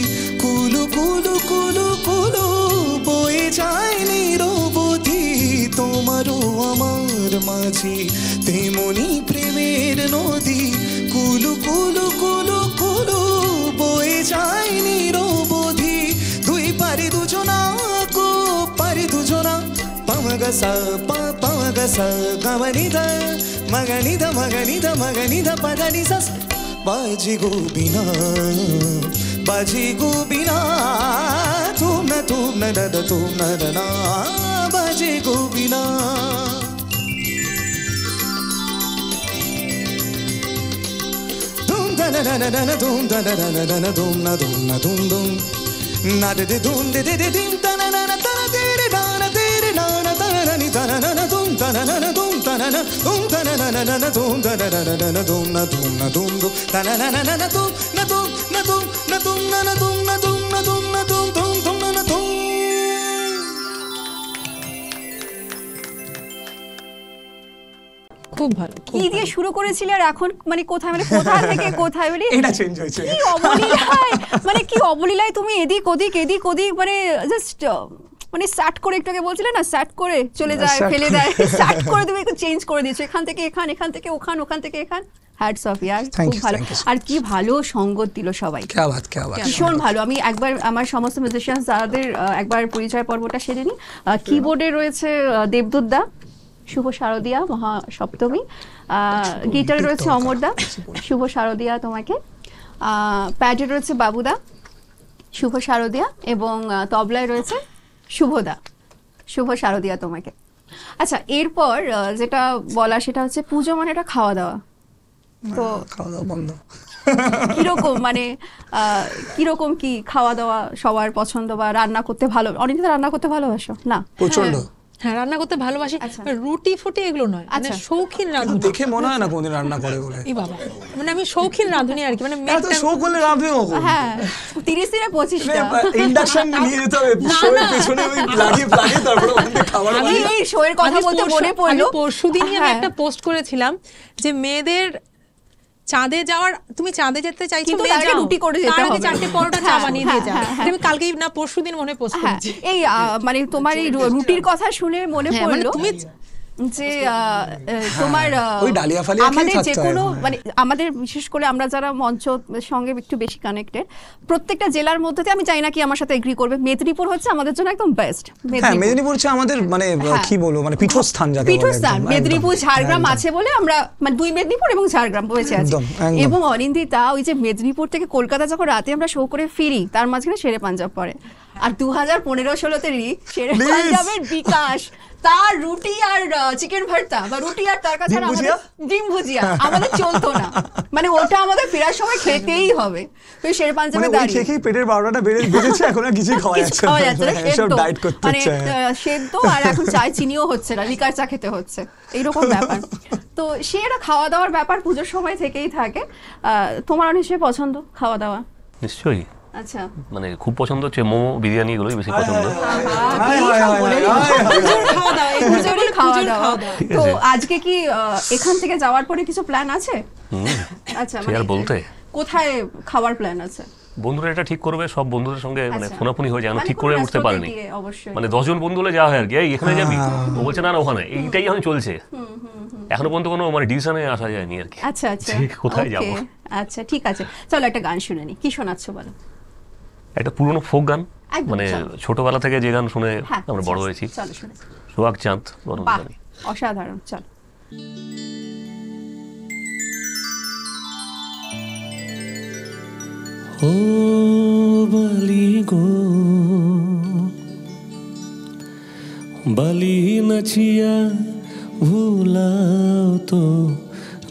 কুলু কুলু কুলু কুলু বয়ে যায় নিরবধি। তোমারও আমার মাঝে তেমনি প্রেমের নদী, কুলু কুলু কুলু কুলু বয়ে যায় নিরবধি। দুই পারে দুজনা গো, পারে দুজনা, পামগসা পা পামগসা গমনিধা মগনিধা মগনিধা মগনিধা পদনি সা। বাজে গো বিনা, বাজে গো বিনা, তুম না না না তুম না না না, বাজে গো বিনা। তুম da na na na na তুম da na na na na তুম না তুম না তুম তুম না de de তুম de de de dim da na na na ta na de re da na de re na na ta na ni ta na na na তুম ta na na na তুম ta na na তুম ta na na na na তুম da na na na na তুম না তুম না তুম তুম ta na na na na na তুম না তুম না তুম না তুম না না তুম না তুম না তুম না তুম তুম তুম না না তুম। খুব ভালো, খুব কি দিয়ে শুরু করেছিলে আর এখন মানে কোথায়, মানে কোথা থেকে কোথায়, মানে এটা চেঞ্জ হয়েছে। কি অবলীলায়, মানে কি অবলীলায় তুমি এদিক ওদিক মানে জাস্ট মানে স্টার্ট করে একটু আগে বলছিলে না, স্টার্ট করে চলে যায় ফেলে দেয়, স্টার্ট করে তুমি একটু চেঞ্জ করে দিয়েছো, এখান থেকে এখান, এখান থেকে ওখান, ওখান থেকে এখান। হ্যাটস অফ ইয়ার, খুব ভালো। আর কি ভালো সঙ্গত দিল সবাই, ক্যা বাত ক্যা বাত, ভীষণ ভালো। আমি একবার আমার সমস্ত মিউজিশিয়ান যাদের একবার পরিচয় পর্বটা সেরে নিই। কিবোর্ডে রয়েছে দেবদূত দা, শুভ শারদিয়া মহাসপ্তমী। গিটারে রয়েছে অমরদা, শুভ শারদিয়া তোমাকে। প্যাডে রয়েছে বাবুদা, শুভ শারদিয়া। এবং তবলায় রয়েছে শুভদা, শুভ শারদিয়া তোমাকে। আচ্ছা, এরপর যেটা বলা সেটা হচ্ছে পুজো মানে এটা খাওয়া দাওয়া, তো খাওয়া দাওয়া বন্ধ। কিরকম মানে কিরকম কি খাওয়া দাওয়া সবার পছন্দ, বা রান্না করতে ভালো, অনেকে তো রান্না করতে ভালোবাসো না? প্রচন্ড। হ্যাঁ, রান্না করতে ভালোবাসি, আচ্ছা। রুটি ফুটি এগুলো নয়, মানে আচ্ছা। শৌখিন রাঁধুনি। দেখে মনে হয় না কোনদিন রান্না করে বলে। এই বাবা, মানে আমি শৌখিন রাঁধুনি আর কি, মানে এত শোক হলে রাঁধবে কখন? হ্যাঁ, 30 দিনে 25টা। ইন্ডাকশন নিয়ে যেতে হবে, শোয়ের পেছনে ওই লাগিয়ে তারপরে ওখান থেকে খাবার আমি এই শোয়ের কথা বলতে মনে পড়লো, পরশুদিনই আমি একটা পোস্ট করেছিলাম যে মেয়েদের চাঁদে যাওয়ার, তুমি চাঁদে যেতে চাইছো, কিন্তু তার আগে রুটি করে যেতে হবে, 4টে পরোটা চা বানিয়ে দিয়ে যাও। হ্যাঁ। আমি কালকেই না পরশুদিন মনে পোস্ট হ্যাঁ, করেছি। এই মানে তোমার এই রুটির কথা শুনে মনে হ্যাঁ, মানে পড়লো তুমি যে তোমার ওই ডালিয়া ফালিয়া খেয়ে আমাদের থাকতে যে হয়। কোনো মানে আমাদের বিশেষ করে আমরা যারা মঞ্চ সঙ্গে একটু বেশি কানেক্টেড, প্রত্যেকটা জেলার মধ্যে আমি চাই না কি আমার সাথে এগ্রি করবে, মেদিনীপুর হচ্ছে আমাদের জন্য একদম বেস্ট। হ্যাঁ, মেদিনীপুর হচ্ছে আমাদের মানে কি বলবো, মানে পীঠস্থান যাকে বলে। পীঠস্থান। একদম, মেদিনীপুর একদম, ঝাড়গ্রাম একদম। আছে বলে আমরা মানে দুই মেদিনীপুর এবং ঝাড়গ্রাম বেঁচে আছি। একদম, একদম। এবং অনিন্দিতা, ওই যে মেদিনীপুর থেকে কলকাতা যখন রাতে আমরা শো করে ফিরি, তার মাঝখানে শেরে পাঞ্জাব পড়ে। আর 2015-16-তে শেরে পাঞ্জাবের বিকাশ, তার রুটি আর চিকেন ভর্তা বা রুটি আর তার কাছে ডিম ভুজিয়া আমাদের চলতো না, মানে ওটা আমাদের ফেরার সময় খেতেই হবে। তো শেরে পাঞ্জাবে দাঁড়িয়ে খেয়ে পেটের 12টা বেজেছে, এখন আর কিছুই খাওয়া যাচ্ছে না, সব ডায়েট করতে মানে হচ্ছে। সেদ্ধ, আর এখন চায় চিনিও হচ্ছে না, লিকার চা খেতে হচ্ছে, এইরকম ব্যাপার। তো সে একটা খাওয়া দাওয়ার ব্যাপার পুজোর সময় থেকেই থাকে। তোমার নিশ্চয়ই পছন্দ খাওয়া দাওয়া? নিশ্চয়ই, আচ্ছা মানে খুব পছন্দ হচ্ছে মোমো, বিরিয়ানি, এগুলোই বেশি পছন্দ। তো আজকে কি এখান থেকে যাওয়ার পরে কিছু প্ল্যান আছে? আচ্ছা সে আর বলতে, কোথায় খাওয়ার প্ল্যান আছে? বন্ধুরা এটা ঠিক করবে, সব বন্ধুদের সঙ্গে মানে আচ্ছা। ফোনাফুনি হয়ে যায়, মানে ঠিক কোনো করে উঠতে রেস্টুরেন্টে পারিনি। গিয়ে অবশ্যই। মানে 10 জন বন্ধু হলে যাওয়া হয় আর কি, এই এখানে যাবি, ও বলছে না না ওখানে, এইটাই এখন চলছে। এখনো পর্যন্ত কোনো মানে ডিসিশনে আসা যায়নি আর কি। আচ্ছা আচ্ছা ঠিক কোথায় যাব। Okay, আচ্ছা ঠিক আছে, চলো একটা গান শুনে নি। কি শোনাচ্ছো বলো? একটা পুরনো ফোক গান, একদম, মানে চলো। ছোটবেলা থেকে যে গান শুনে হ্যাঁ আমরা বড় হয়েছি, চলো শুনে। সোহাগ চাঁদ বাহ, বর্মণী। অসাধারণ, চলো। ও বালি গো বালি নাচিয়া ভুলাও তো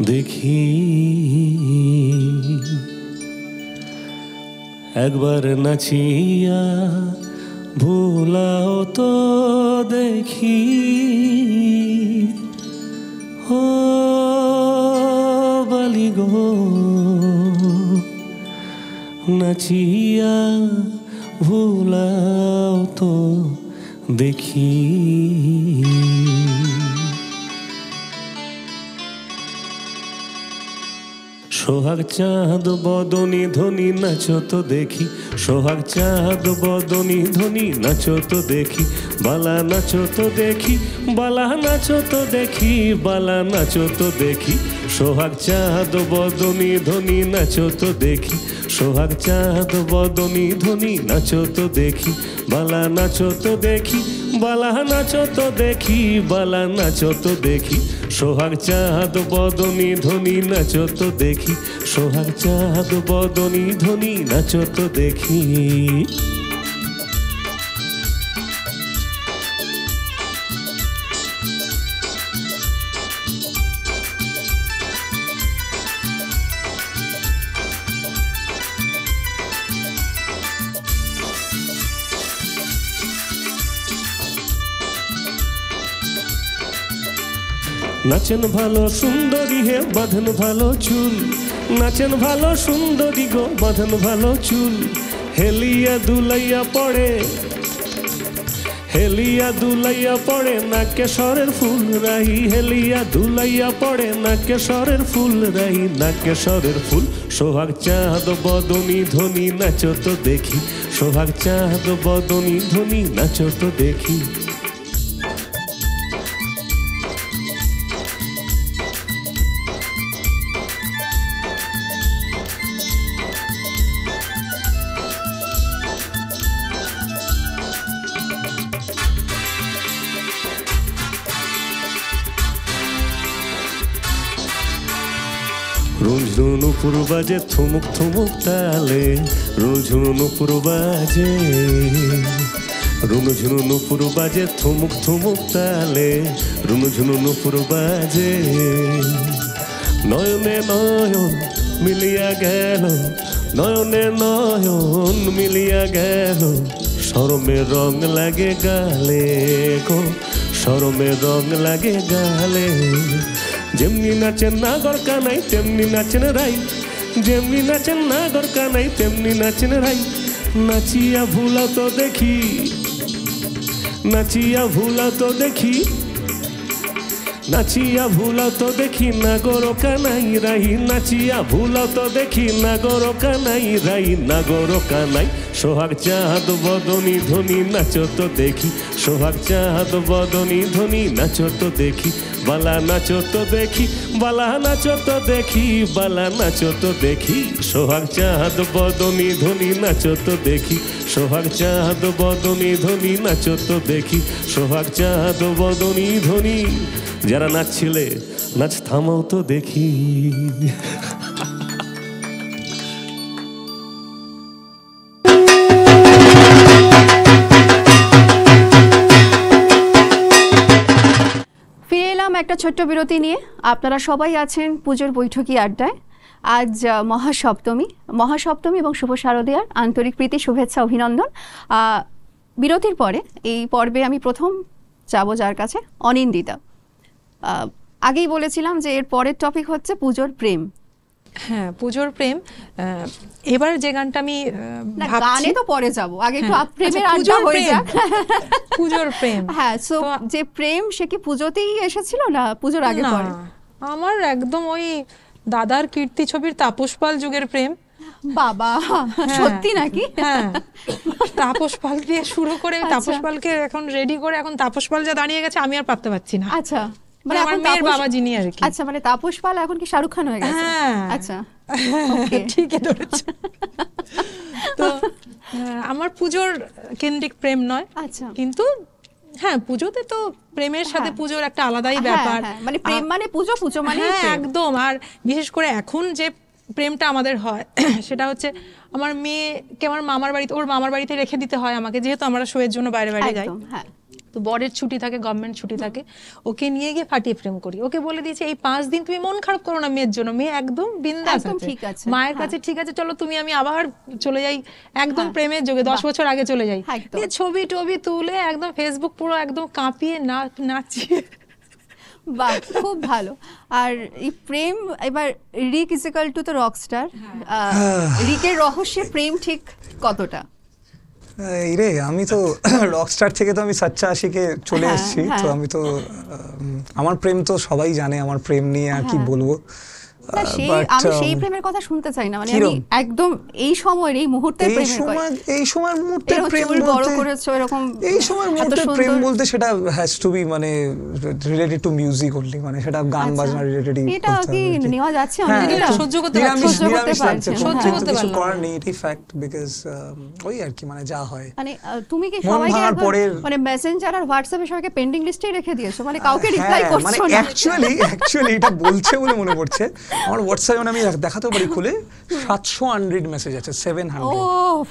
দেখি, একবার নাচিয়া ভুলাও তো দেখি। ও বালি গো নাচিয়া ভুলাও তো দেখি। সোহাগ চাঁদ বদনি ধনি নাচো তো দেখি, সোহাগ চাঁদ বদনি ধনি নাচো তো দেখি, বালা নাচো তো দেখি, বালা নাচো তো দেখি, বালা নাচো তো দেখি। সোহাগ চাঁদ বদনি ধনি নাচো তো দেখি, সোহাগ চাঁদ বদনি ধনি নাচো তো দেখি, বালা নাচো তো দেখি, বালা নাচো তো দেখি, বালা নাচো তো দেখি। সোহাগ চাঁদ বদনি ধনি নাচো তো দেখি, সোহাগ চাঁদ বদনি ধনি নাচো তো দেখি। নাচেন ভালো সুন্দরী হে বাঁধেন ভালো চুল, নাচেন ভালো সুন্দরী গো বাঁধেন ভালো চুল। হেলিয়া দুলাইয়া পড়ে, হেলিয়া দুলাইয়া পড়ে না কেশরের ফুল রাহি, হেলিয়া দুলাইয়া পড়ে না কেশরের ফুল রাহি, না কেশরের ফুল। সোহাগ চাঁদ বদনি ধনি নাচো তো দেখি, সোহাগ চাঁদ বদনি ধনি নাচো তো দেখি। রুঝুনো নুপুর বাজে থুমুক থুমুক তালে, রুঝুনো নুপুর বাজে, রুনুঝুনু নুপুর বাজে থুমুক থুমুক তালে, রুনুঝুনু নুপুর বাজে। নয়নে নয়ন মিলিয়া গেল, নয়নে নয়ন মিলিয়া গেল, শরমে রং লাগে গালে গো, শরমে রং লাগে গালে। যেমনি নাচেন নাগর কানাই তেমনি নাচেন রাই, যেমনি নাচেন নাগর কানাই তেমনি নাচেন রাই। নাচিয়া ভুলা তো দেখি, নাচিয়া ভুলা তো দেখি, নাচিয়া ভুলা তো দেখি নাগর কানাই রাই, নাচিয়া ভুলা তো দেখি নাগর কানাই রাই, নাগর কানাই। সোহাগ চাঁদ বদনি ধনি নাচো তো দেখি, সোহাগ চাঁদ বদনি ধনি নাচো তো দেখি, বালা নাচো তো দেখি, বালা নাচো তো দেখি, বালা নাচো তো দেখি। সোহাগ চাঁদ বদনি ধনি নাচো তো দেখি, সোহাগ চাঁদ বদনি ধনি নাচো তো দেখি, সোহাগ চাঁদ বদনি ধনি। যারা নাচছিলে নাচ থামাও তো দেখি। ফিরে এলাম একটা ছোট্ট বিরতি নিয়ে। আপনারা সবাই আছেন পুজোর বৈঠকি আড্ডায়। আজ মহাসপ্তমী, মহাসপ্তমী এবং শুভ শারদীয়ার আন্তরিক প্রীতি, শুভেচ্ছা, অভিনন্দন। বিরতির পরে এই পর্বে আমি প্রথম যাব যার কাছে, অনিন্দিতা। আগেই বলেছিলাম যে এর পরের টপিক হচ্ছে পুজোর প্রেম। হ্যাঁ, পুজোর প্রেম। এবার যে গানটা আমি না, ভাবছি, গানে তো পরে যাব, আগে একটু হ্যাঁ, প্রেমের আচ্ছা, আড্ডা পুজোর হয়ে প্রেম। যাক। পুজোর প্রেম। হ্যাঁ, সো তো যে প্রেম সে কি পুজোতেই এসেছিল না পুজোর আগে না, পরে? আমার একদম ওই দাদার কীর্তি ছবির তাপস পাল যুগের প্রেম। বাবা, সত্যি নাকি? হ্যাঁ, তাপস পাল দিয়ে শুরু করে আচ্ছা। তাপস পালকে এখন রেডি করে এখন তাপস পাল যা দাঁড়িয়ে গেছে আমি আর পারতে পারছি না। আচ্ছা, মানে আমার এখন মেয়ের বাবা যিনি আর কি। আচ্ছা, মানে তাপস পাল এখন কি শাহরুখ খান হয়ে গেছে? হ্যাঁ, আচ্ছা, ওকে, ঠিকই ধরেছে। তো আমার পুজোর কেন্দ্রিক প্রেম নয়, আচ্ছা, কিন্তু হ্যাঁ, পুজোতে তো প্রেমের সাথে হ্যাঁ। পুজোর একটা আলাদাই হ্যাঁ, ব্যাপার। হ্যাঁ, মানে প্রেম মানে পুজো, পুজো মানে হ্যাঁ, প্রেম। একদম। আর বিশেষ করে এখন যে প্রেমটা আমাদের হয় সেটা হচ্ছে আমার মেয়েকে আমার মামার বাড়িতে, ওর মামার বাড়িতে রেখে দিতে হয় আমাকে, যেহেতু আমরা শোয়ের জন্য বাইরে বাইরে যাই। একদম, হ্যাঁ। তো বরের ছুটি থাকে, গভর্নমেন্ট ছুটি থাকে, ওকে নিয়ে গিয়ে ফাটিয়ে প্রেম করি। ওকে বলে দিয়েছে এই 5 দিন তুমি মন খারাপ করো না মেয়ের জন্য, মেয়ে একদম বিন্দাস একদম আছে, ঠিক আছে, মায়ের হ্যাঁ। কাছে ঠিক আছে, চলো তুমি আমি আবার চলে যাই একদম হ্যাঁ। প্রেমের যোগে, 10 বাহ। বছর আগে চলে যাই। একদম। দিয়ে ছবি টবি তুলে একদম ফেসবুক পুরো একদম কাঁপিয়ে নাচিয়ে। বাহ, খুব ভালো। আর এই প্রেম, এবার Rick is equal to the rockstar, রিকের রহস্যে প্রেম ঠিক কতটা? এই রে, আমি তো রকস্টার থেকে তো আমি সাচ্চা আশিকে চলে হ্যাঁ, এসেছি। তো হ্যাঁ। আমি তো আমার প্রেম তো সবাই জানে, আমার প্রেম নিয়ে আর কি হ্যাঁ। বলবো। না, সেই But, আমি সেই প্রেমের কথা শুনতে চাই না, মানে আমি কিরম? একদম এই সময়ের এই মুহূর্তের এই প্রেমের কথা। সময় মুহূর্তের এরকম প্রেম চুল বড় বলতে, করেছো এরকম, এই সময় এত মুহূর্তের সুন্দর। প্রেম বলতে সেটা হ্যাজ টু বি মানে রিলেটেড টু মিউজিক অনলি, মানে সেটা গান আচ্ছা। বাজনা রিলেটেডই এটা কি নেওয়া যাচ্ছে হ্যাঁ, অনেক? এটা এটা সহ্য করতে নিরামিষ পারছি, সহ্য করতে নিরামিষ লাগছে, পারছেন, সহ্য হ্যাঁ। করতে কিছু পারলাম। করার নেই, এটাই ফ্যাক্ট। বিকজ ওই আর কি, মানে যা হয়। মানে তুমি কি মন সবাইকে ভাঙার এখন পরের- মানে মেসেঞ্জার আর হোয়াটসঅ্যাপে সবাইকে পেন্ডিং লিস্টেই রেখে দিয়েছো, মানে কাউকে রিপ্লাই হ্যাঁ, মানে করছো না? অ্যাকচুয়ালি এটা বলছে বলে মনে পড়ছে, আমার হোয়াটসঅ্যাপে আমি দেখাতে পারি খুলে 700 আনরিড মেসেজ আছে, 700। ও,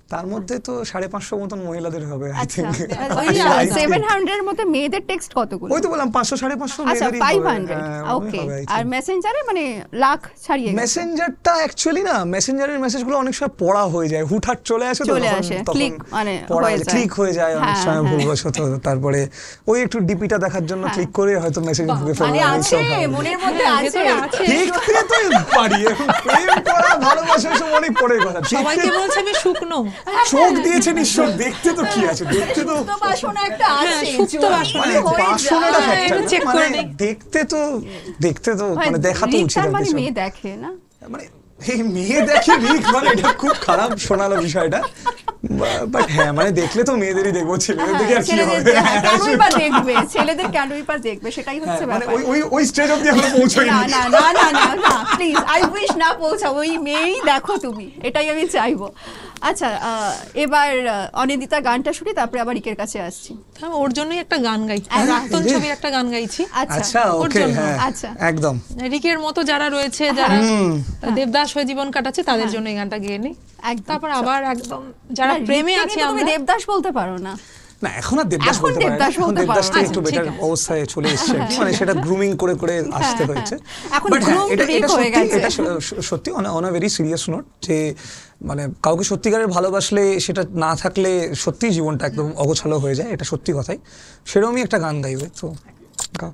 তার মধ্যে তো 550 মতন মহিলাদের হবে, আই আচ্ছা, থিংক। ওই 700 এর মধ্যে মেয়েদের টেক্সট কতগুলো? ওই তো বললাম 500-550 আচ্ছা, মেয়েদেরই 500, হবে। ওকে। আর মেসেঞ্জারে মানে লাখ ছাড়িয়ে গেছে। মেসেঞ্জারটা অ্যাকচুয়ালি না, মেসেঞ্জারের মেসেজগুলো অনেক সময় পড়া হয়ে যায়, হুটহাট চলে আসে, চলে আসে, click মানে হয়ে যায়। ক্লিক হয়ে যায় অনেক হ্যাঁ, সময় হ্যাঁ। ভুলবশত। তারপরে ওই একটু ডিপিটা দেখার জন্য ক্লিক করে হয়তো মেসেজ ঢুকে মানে ফেলে। আছে, মনের মধ্যে হ্যাঁ, আছে। ভেতরে আছে। দেখতে তো পারি, প্রেম করা ভালোবাসা সব অনেক পরের কথা। সবাইকে দেখতে- বলছে আমি শুকনো। চোখ দিয়েছে নিশ্চয়, দেখতে তো কি আছে, দেখতে তো সুপ্ত বাসনা একটা হ্যাঁ, আছে, সুপ্ত জোর বাসনা। মানে হয়ে বাসনাটা যায়। factor না, check মানে করে নিই। দেখতে তো হয়, মানে দেখা তো রিক উচিত তার আর মানে কিছু। মেয়ে দেখে না? মানে এই মেয়ে দেখে রিক, মানে এটা খুব খারাপ শোনালো বিষয়টা। বাট হ্যাঁ, মানে দেখলে তো মেয়েদেরই দেখবো, ছেলেদের দেখে আর কি হবে। কেনই বা দেখবে, ছেলেদের কেনই বা দেখবে, সেটাই হ্যাঁ, হচ্ছে মানে ব্যাপার। ওই স্টেজ অবধি এখনো পৌঁছাইনি। না না না না না না, প্লিজ, আই উইশ না পৌঁছাবো, ওই মেয়েই দেখো তুমি, এটাই আমি চাইবো। আচ্ছা, এবার অনিন্দিতা গানটা শুনি, তারপরে আবার রিকের কাছে আসছি। আমি ওর জন্যই একটা গান গাইছি, প্রাক্তন ছবির একটা গান গাইছি। আচ্ছা, ওর ওকে, জন্য। হ্যাঁ, আচ্ছা। একদম। রিকের মতো যারা রয়েছে, যারা দেবদাস হয়ে জীবন কাটাচ্ছে, তাদের জন্য এই গানটা গেয়ে নিই। একদম। তারপর আবার একদম যারা না, প্রেমে রিককে আছি কিন্তু তুমি আমরা। দেবদাস বলতে পারো না। না, এখন আর দেবদাস এখন বলতে পারে না। দেবদাস এখন বলতে দেবদাসটা পারো। একটু আচ্ছা, বেটার ঠিক আছে। অবস্থায় চলে এসেছে আর কি, মানে সেটা গ্রুমিং করে করে আসতে হ্যাঁ, হয়েছে। এখন But হ্যাঁ, groomed এটা Rick হয়ে সত্যি, গেছে। এটা সত্যি on a very serious note, যে মানে কাউকে সত্যিকারের ভালোবাসলে সেটা না থাকলে সত্যি জীবনটা একদম অগোছালো হয়ে যায়, এটা সত্যি কথাই। সেরকমই একটা গান গাইবে, তো গাও।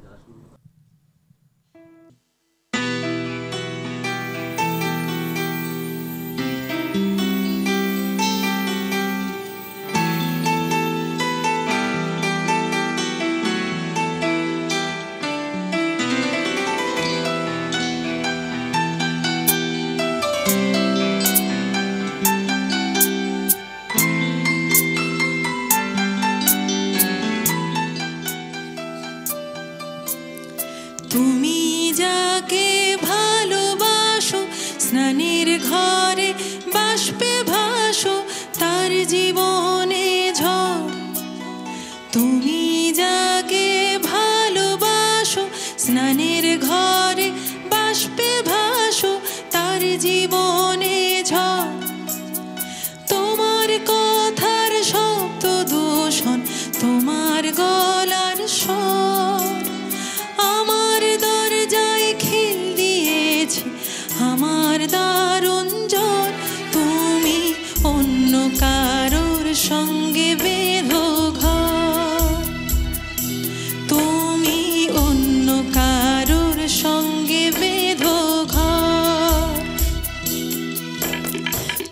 তুমি যাকে ভালোবাসো, স্নানের ঘরে বাষ্পে ভাসো, তার জীবনে ঝড়। তুমি যাকে ভালোবাসো, স্নানের ঘরে বাষ্পে ভাসো, তার জীবনে ঝড়। তোমার কথার শব্দ দূষণ, তোমার গলার স্বর, আমার দরজায় খিল দিয়েছে আমার দারুণ জ্বর। তুমি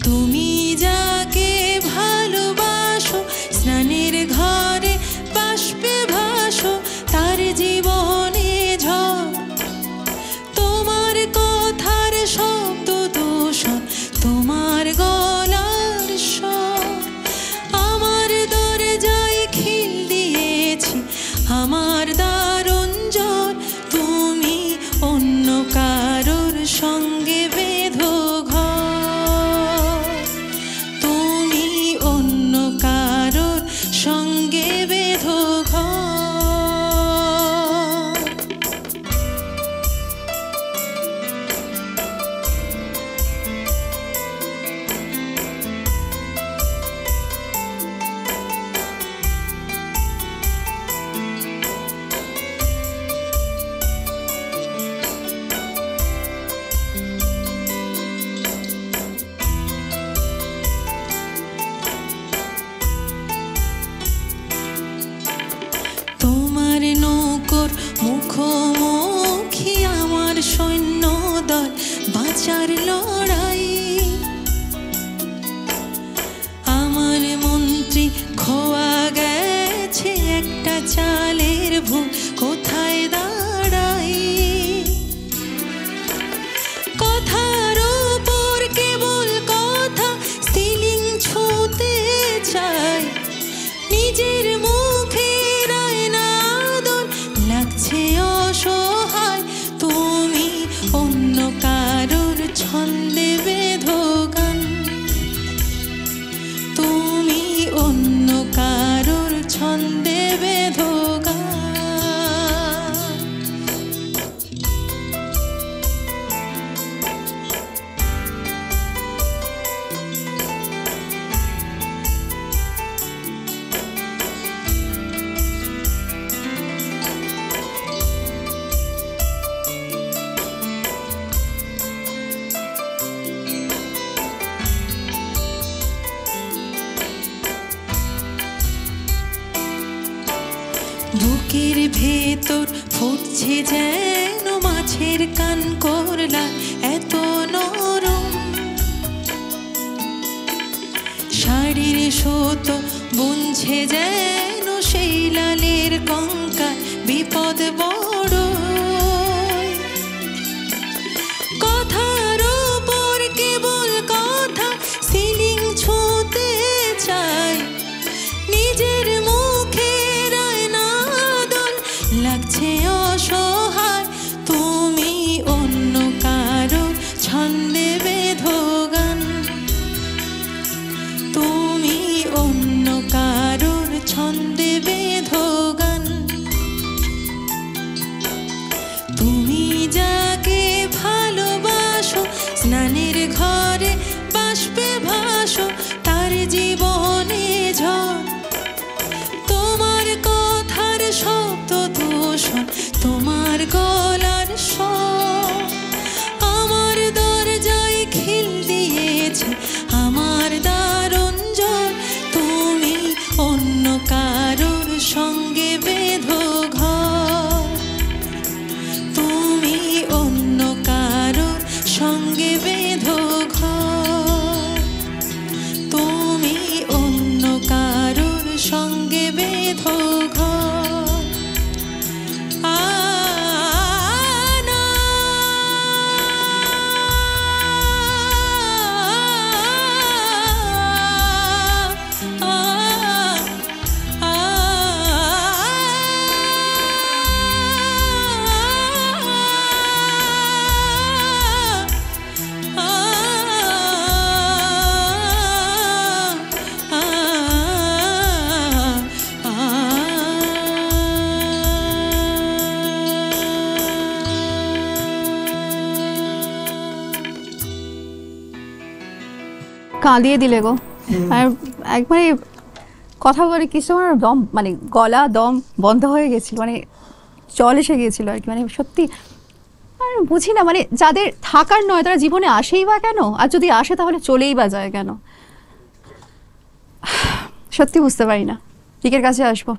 তুমি যাকে ভালোবাসো স্নানের ঘরে বাষ্পে ভাসো তার জীবনে ঝড় তোমার কথার শব্দ দূষণ তোমার গলার স্বর আমার দরজায় খিল দিয়েছি আমার দারুণ জ্বর তুমি অন্য কারোর সঙ্গে বেঁধো ঘর তুমি অন্য কারোর সঙ্গে বেঁধো ঘর তোমার নৌকোর মুখোমুখি আমার সৈন্যদল বাঁচার লড়াই আমার মন্ত্রী খোয়া গেছে একটা চালের ভুল কোথায় দাঁড়াই কথার ওপর কেবল কথা স্ত্রীলিং ছুঁতে চাই নিজের মুখে লাগছে অসহায় তুমি অন্য কারোর ছন্দে বেঁধো গান তুমি অন্য কারোর ছন্দে বেঁধো গান বুকের ভেতর ফুটছে যেন মাছের কান করলা এত নরম শাড়ির সুতো বুনছে যেন সেই লালের কঙ্কাল বিপদ বড় কথার ওপর কেবল কথা সিলিং ছুঁতে চাই নিজের মুখে লাগছে অসহায় তুমি অন্য কারোর ছন্দে বেঁধো গান তুমি অন্য কারোর ছন্দে বেঁধো গান তুমি যাকে ভালোবাসো স্নানের ঘরে বাষ্পে ভাসো তার জীবনে ঝড় তোমার কথার শব্দ দূষণ তোমার গলার স্বর আমার দরজায় খিল দিয়েছে আমার দারুণ জ্বর তুমি অন্য কারোর সঙ্গে বেঁধো ঘর তুমি অন্য কারোর সঙ্গে বেঁধো ঘর তুমি অন্য কারোর সঙ্গে বেঁধো ঘর কাঁদিয়ে দিলে গো। আর একবারে কথা বলে কিছু আমার দম মানে গলা দম বন্ধ হয়ে গেছিল, মানে জল এসে গিয়েছিল আর কি। মানে সত্যি আর বুঝি না, মানে যাদের থাকার নয় তারা জীবনে আসেই বা কেন, আর যদি আসে তাহলে চলেই বা যায় কেন, সত্যি বুঝতে পারি না। রিকের কাছে আসবো।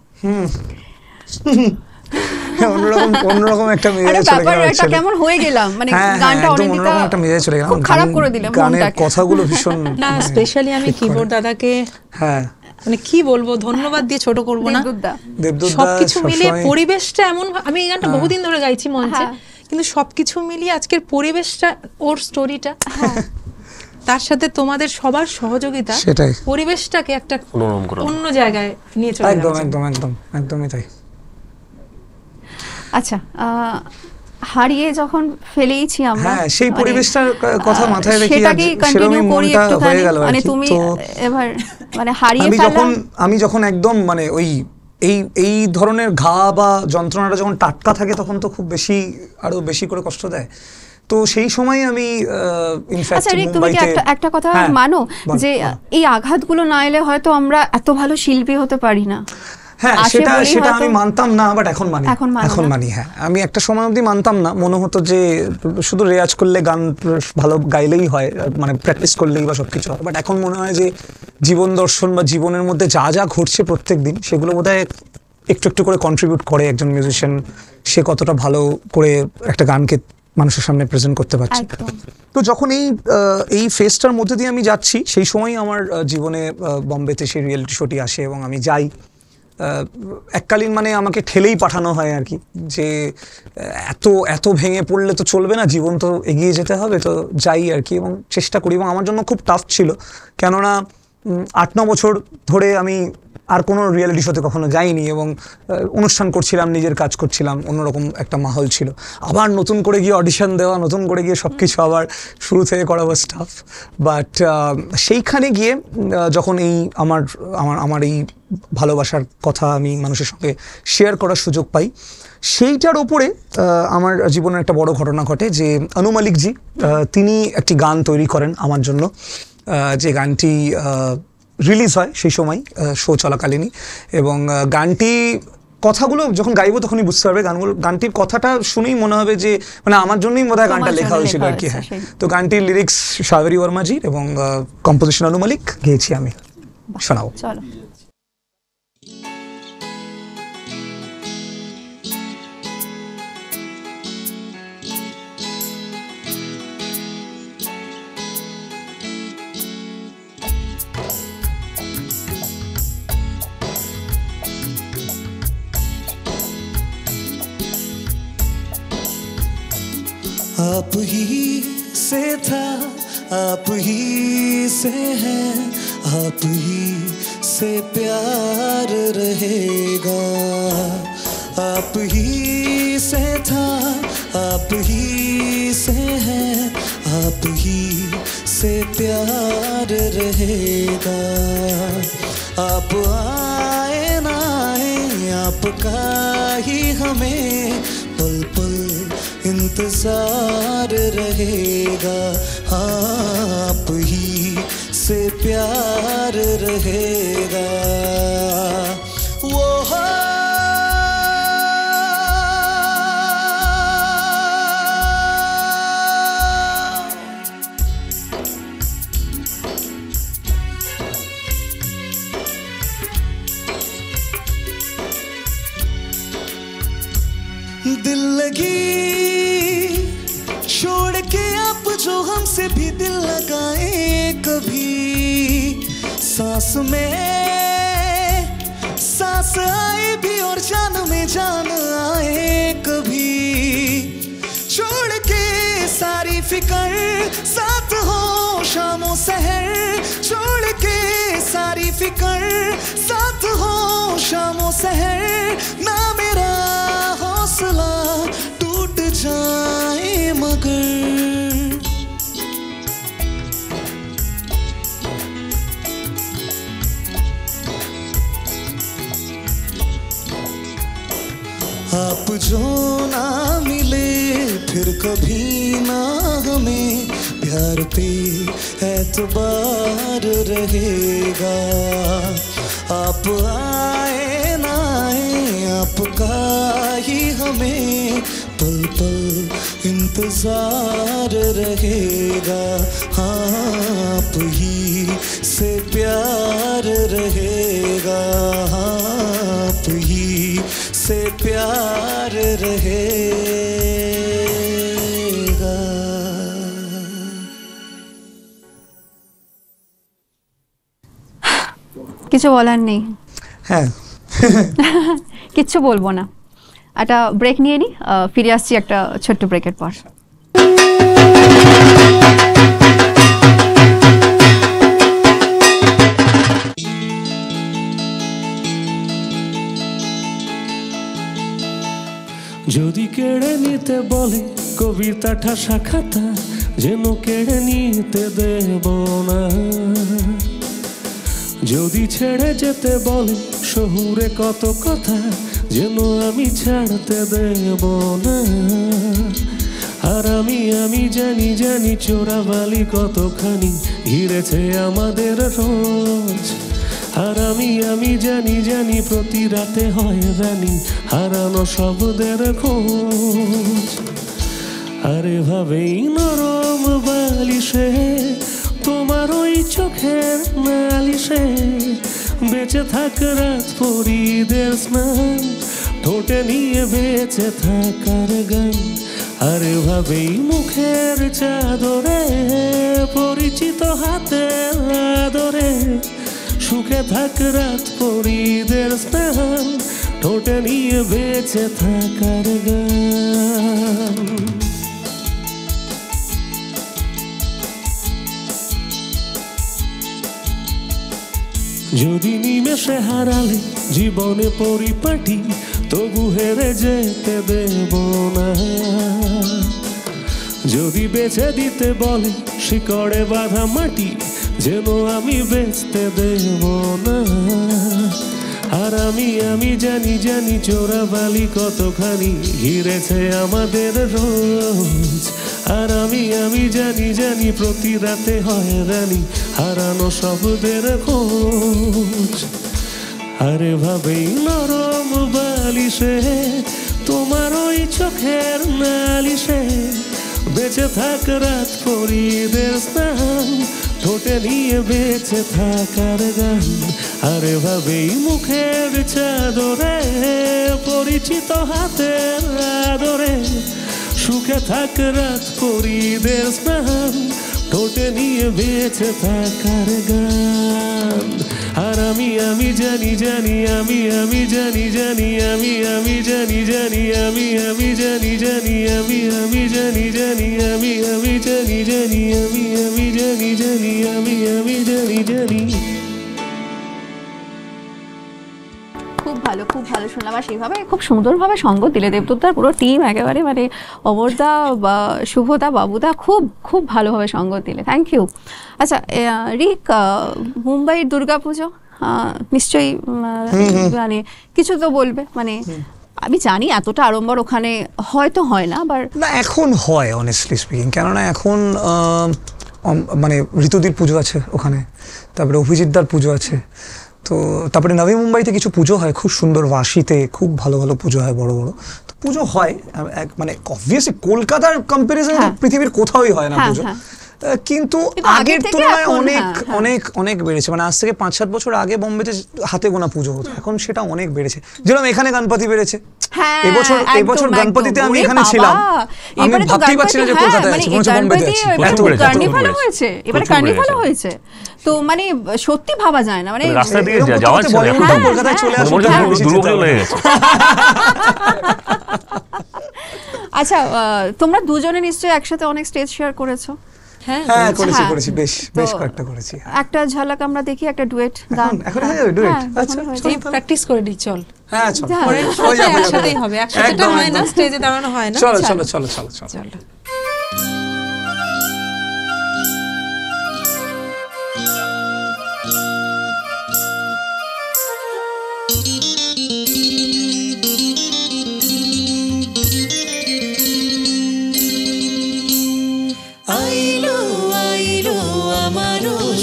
অন্যরকম একটা মেজাজে চলে গেলাম ব্যাপারটা কেমন হয়ে গেলাম, মানে গানটা অনেকটা একটা মেজাজে চলে গেলাম, খুব খারাপ করে দিলাম গানের মনটাকে। কথাগুলো ভীষণ না, স্পেশালি আমি কিবোর্ড দাদাকে হ্যাঁ মানে কি বলবো, ধন্যবাদ দিয়ে ছোট করব না। দেবদূত দা সবকিছু মিলিয়ে সবসময় পরিবেশটা এমন, আমি এই গানটা বহুদিন ধরে গাইছি মঞ্চে, হ্যাঁ। কিন্তু সবকিছু মিলিয়ে আজকের পরিবেশটা, ওর স্টোরিটা, তার সাথে তোমাদের সবার সহযোগিতা, সেটাই পরিবেশটাকে একটা মনোরম করে অন্য জায়গায় নিয়ে চলে একদম যাচ্ছে। একদমই তাই। আচ্ছা, হারিয়ে যখন ফেলেইছি আমরা, হ্যাঁ, সেই মানে, পরিবেশটার কথা মাথায় রেখে সেটাকেই কন্টিনিউ করি একটুখানি, হয়ে গেল মানে তুমি এবার মানে হারিয়ে আমি যখন একদম মানে ওই এই ধরনের ঘা বা যন্ত্রণাটা যখন টাটকা থাকে তখন তো খুব বেশি, আরো বেশি করে কষ্ট দেয়। তো সেই সময় আমি ইনফ্যাক্ট আচ্ছা রিক, তুমি কি একটা কথা মানো যে এই আঘাতগুলো না এলে হয়তো আমরা এত ভালো শিল্পী হতে পারি না? হ্যাঁ, সেটা আমি মানতাম না, বাট এখন মানি। হ্যাঁ, আমি একটা সময় অবধি মানতাম না, মনে হতো যে শুধু রেয়াজ করলে গান ভালো গাইলেই হয়, মানে প্র্যাকটিস করলেই বা সবকিছু হয়। বাট এখন মনে হয় যে জীবন দর্শন বা জীবনের মধ্যে যা যা ঘটছে প্রত্যেক দিন, সেগুলো বোধহয় একটু একটু করে কন্ট্রিবিউট করে একজন মিউজিশিয়ান, সে কতটা ভালো করে একটা গানকে মানুষের সামনে প্রেজেন্ট করতে পারছে। তো যখন এই ফেজটার মধ্যে দিয়ে আমি যাচ্ছি, সেই সময় আমার জীবনে বম্বেতে সেই রিয়েলিটি শোটি আসে এবং আমি যাই। এককালীন মানে আমাকে ঠেলেই পাঠানো হয় আর কি, যে এত ভেঙে পড়লে তো চলবে না, জীবন তো এগিয়ে যেতে হবে, তো যাই আর কি, এবং চেষ্টা করি। এবং আমার জন্য খুব টাফ ছিল, কেননা 8-9 বছর ধরে আমি আর কোনো রিয়েলিটি শোতে কখনো যাইনি, এবং অনুষ্ঠান করছিলাম, নিজের কাজ করছিলাম, অন্যরকম একটা মাহল ছিল। আবার নতুন করে গিয়ে অডিশন দেওয়া, নতুন করে গিয়ে সব কিছু আবার শুরু থেকে করা ওয়াজ টাফ। বাট সেইখানে গিয়ে যখন এই আমার এই ভালোবাসার কথা আমি মানুষের সঙ্গে শেয়ার করার সুযোগ পাই, সেইটার ওপরে আমার জীবনের একটা বড় ঘটনা ঘটে, যে অনু মালিকজি তিনি একটি গান তৈরি করেন আমার জন্য, যে গানটি রিলিজ হয় সেই সময় শো চলাকালীনই। এবং গানটি কথাগুলো যখন গাইবো তখনই বুঝতে পারবে, গানটির কথাটা শুনেই মনে হবে যে মানে আমার জন্যই বোধহয় গানটা লেখা হয়েছিল আর কি। হ্যাঁ, তো গানটির লিরিক্স শাবেরি বর্মাজির এবং কম্পোজিশন অনু মালিক, গেয়েছি আমি, শোনাবো। চলো। आप ही से था, आप ही से है, आप ही से प्यार रहेगा। आप ही से था, आप ही से है, आप ही से प्यार रहेगा। आप आए ना आए, आपका ही हमें पल पल इंतजार रहेगा। आप ही से प्यार रहेगा। वो दिल लगी छोड़ के आप जो हमसे भी दिल लगाए कभी, सांस में सांस आए भी और जान में जान आए कभी। छोड़ के सारी फिक्र साथ हो शामों सहर, छोड़ के सारी फिक्र साथ हो शामों सहर। ना मेरा हौसला टूट जाए मगर आप जो ना मिले फिर कभी ना हमें, प्यार पे एतबार रहेगा। आप आए ना आए, आपका ही हमें पल पल इंतजार रहेगा। आप ही से प्यार रहेगा। आप ही से प्यार प्यार रहेगा। কিছু বলার নেই, হ্যাঁ কিচ্ছু বলবো না। একটা ব্রেক নিয়ে নিই, ফিরে আসছি একটা ছোট্ট ব্রেকের পর। যদি কেড়ে নিতে বলে কবিতা ঠাসা খাতা, যেন কেড়ে নিতে দেব না। যদি ছেড়ে যেতে বলে শহুরে কত কথা, যেন আমি ছাড়তে দেব না। আর আমি জানি জানি চোরাবালি কতখানি ঘিরেছে আমাদের রোজ। আর আমি জানি জানি প্রতি রাতে হয় রানী হারানো শব্দের খোঁজ। আরে ভাবেই নরম বালিশে তোমার ওই চোখের নালিশে বেঁচে থাক রাত পরীদের স্নান, ঠোঁটে নিয়ে বেঁচে থাকার গান। আরে ভাবেই মুখের চাদরে পরিচিত হাতে আদরে সুখে থাক রাত পরীদের স্নান, ঠোঁটে নিয়ে বেঁচে থাকার গান। যদি নিমেষে হারালে জীবনে পরিপাটি, তবু হেরে যেতে দেব না। যদি বেছে দিতে বলে শিকড়ে বাঁধা মাটি, যেন আমি বেচতে দেব না। আর আমি জানি জানি চোরাবালি কতখানি ঘিরেছে আমাদের রোজ। আর আমি জানি জানি প্রতি রাতে হয় রানী হারানো শব্দের খোঁজ। আরে ভাবেই নরম বালিশে তোমার ওই চোখের নালিশে বেঁচে থাক রাত পরীদের স্নান, ঠোঁটে নিয়ে বেঁচে থাকার গান। আরে ভাবেই মুখের চাদরে পরিচিত হাতের আদরে সুখে থাক রাত পরীদের স্নান, ঠোঁটে নিয়ে বেঁচে থাকার গান। আর আমি জানি জানি আমি জানি জানি আমি জানি জানি আমি জানি জানি আমি জানি জানি আমি জানি জানি আমি জানি জানি আমি জানি জানি। খুব ভালো শুনলাম। আর সেইভাবে খুব সুন্দরভাবে সঙ্গ দিলে দেবদূতদার পুরো টিম একেবারে, মানে অমরদা বা শুভদা বাবুদা খুব ভালোভাবে সঙ্গ দিলে, থ্যাংক ইউ। আচ্ছা রিক, মুম্বাইয়ের দুর্গাপুজো নিশ্চয়ই মানে কিছু তো বলবে, মানে আমি জানি এতটা আড়ম্বর ওখানে হয়তো হয় না, বাট না এখন হয় অনেস্টলি স্পিকিং, কেননা এখন মানে ঋতুদির পুজো আছে ওখানে, তারপরে অভিজিৎদার পুজো আছে, তো তারপরে নবী মুম্বাইতে কিছু পুজো হয় খুব সুন্দর, বাসিতে খুব ভালো ভালো পুজো হয়, বড় বড় তো পুজো হয়। মানে অবভিয়াসলি কলকাতার কম্পারিজনে পৃথিবীর কোথাওই হয় না পুজো, কিন্তু আগের তুলনায় অনেক অনেক অনেক বেড়েছে। মানে আজ থেকে 5-7 বছর আগে বোম্বেতে হাতে গোনা পুজো হতো, এখন সেটা অনেক বেড়েছে। যেরকম এখানে গণপতি বেড়েছে, এবছর গণপতিতে আমি এখানে ছিলাম, আমি ভাবতেই পারছি না যে কলকাতায় আছি, মনে হচ্ছে বোম্বেতে আছি। কার্নিভালও হয়েছে, এবারে কার্নিভালও হয়েছে, তো মানে সত্যি ভাবা যায় না, মানে রাস্তা দিয়ে যাওয়া ছিল, এখন তো কলকাতায় চলে আসে। আচ্ছা তোমরা দুজনে নিশ্চয়ই একসাথে অনেক স্টেজ শেয়ার করেছো? হ্যাঁ করেছি, বেশ কয়েকটা করেছি। একটা ঝলক আমরা দেখি, একটা ডুয়েট গান। এখন হয়ে যাবে ডুয়েট? আচ্ছা প্র্যাকটিস করে দিই, চল। হ্যাঁ চল, একসাথেই হবে, একসাথে হয় না, স্টেজে দাঁড়ানো হয় না। চলো।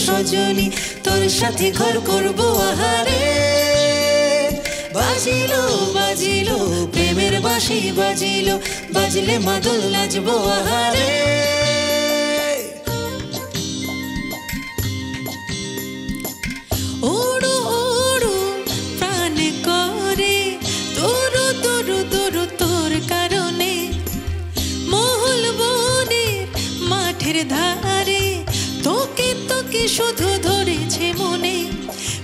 সজনী তোর সাথে ঘর করবো আহারে, বাজিলো প্রেমের বাঁশি বাজলে মাদল নাচবো আহারে। ওড়ো প্রাণ করে তোর শুধু ধরেছে মনে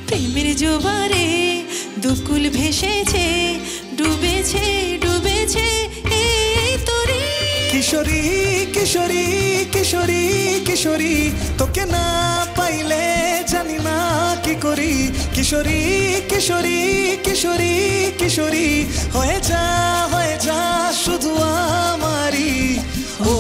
প্রেমের জোয়ারে দুকুল ভেসেছে ডুবেছে ডুবেছে এই তোরে কিশোরী কিশোরী কিশোরী কিশোরী তোকে না পাইলে জানি না কি করি কিশোরী কিশোরী কিশোরী কিশোরী হয়ে যা শুধু আমারি ও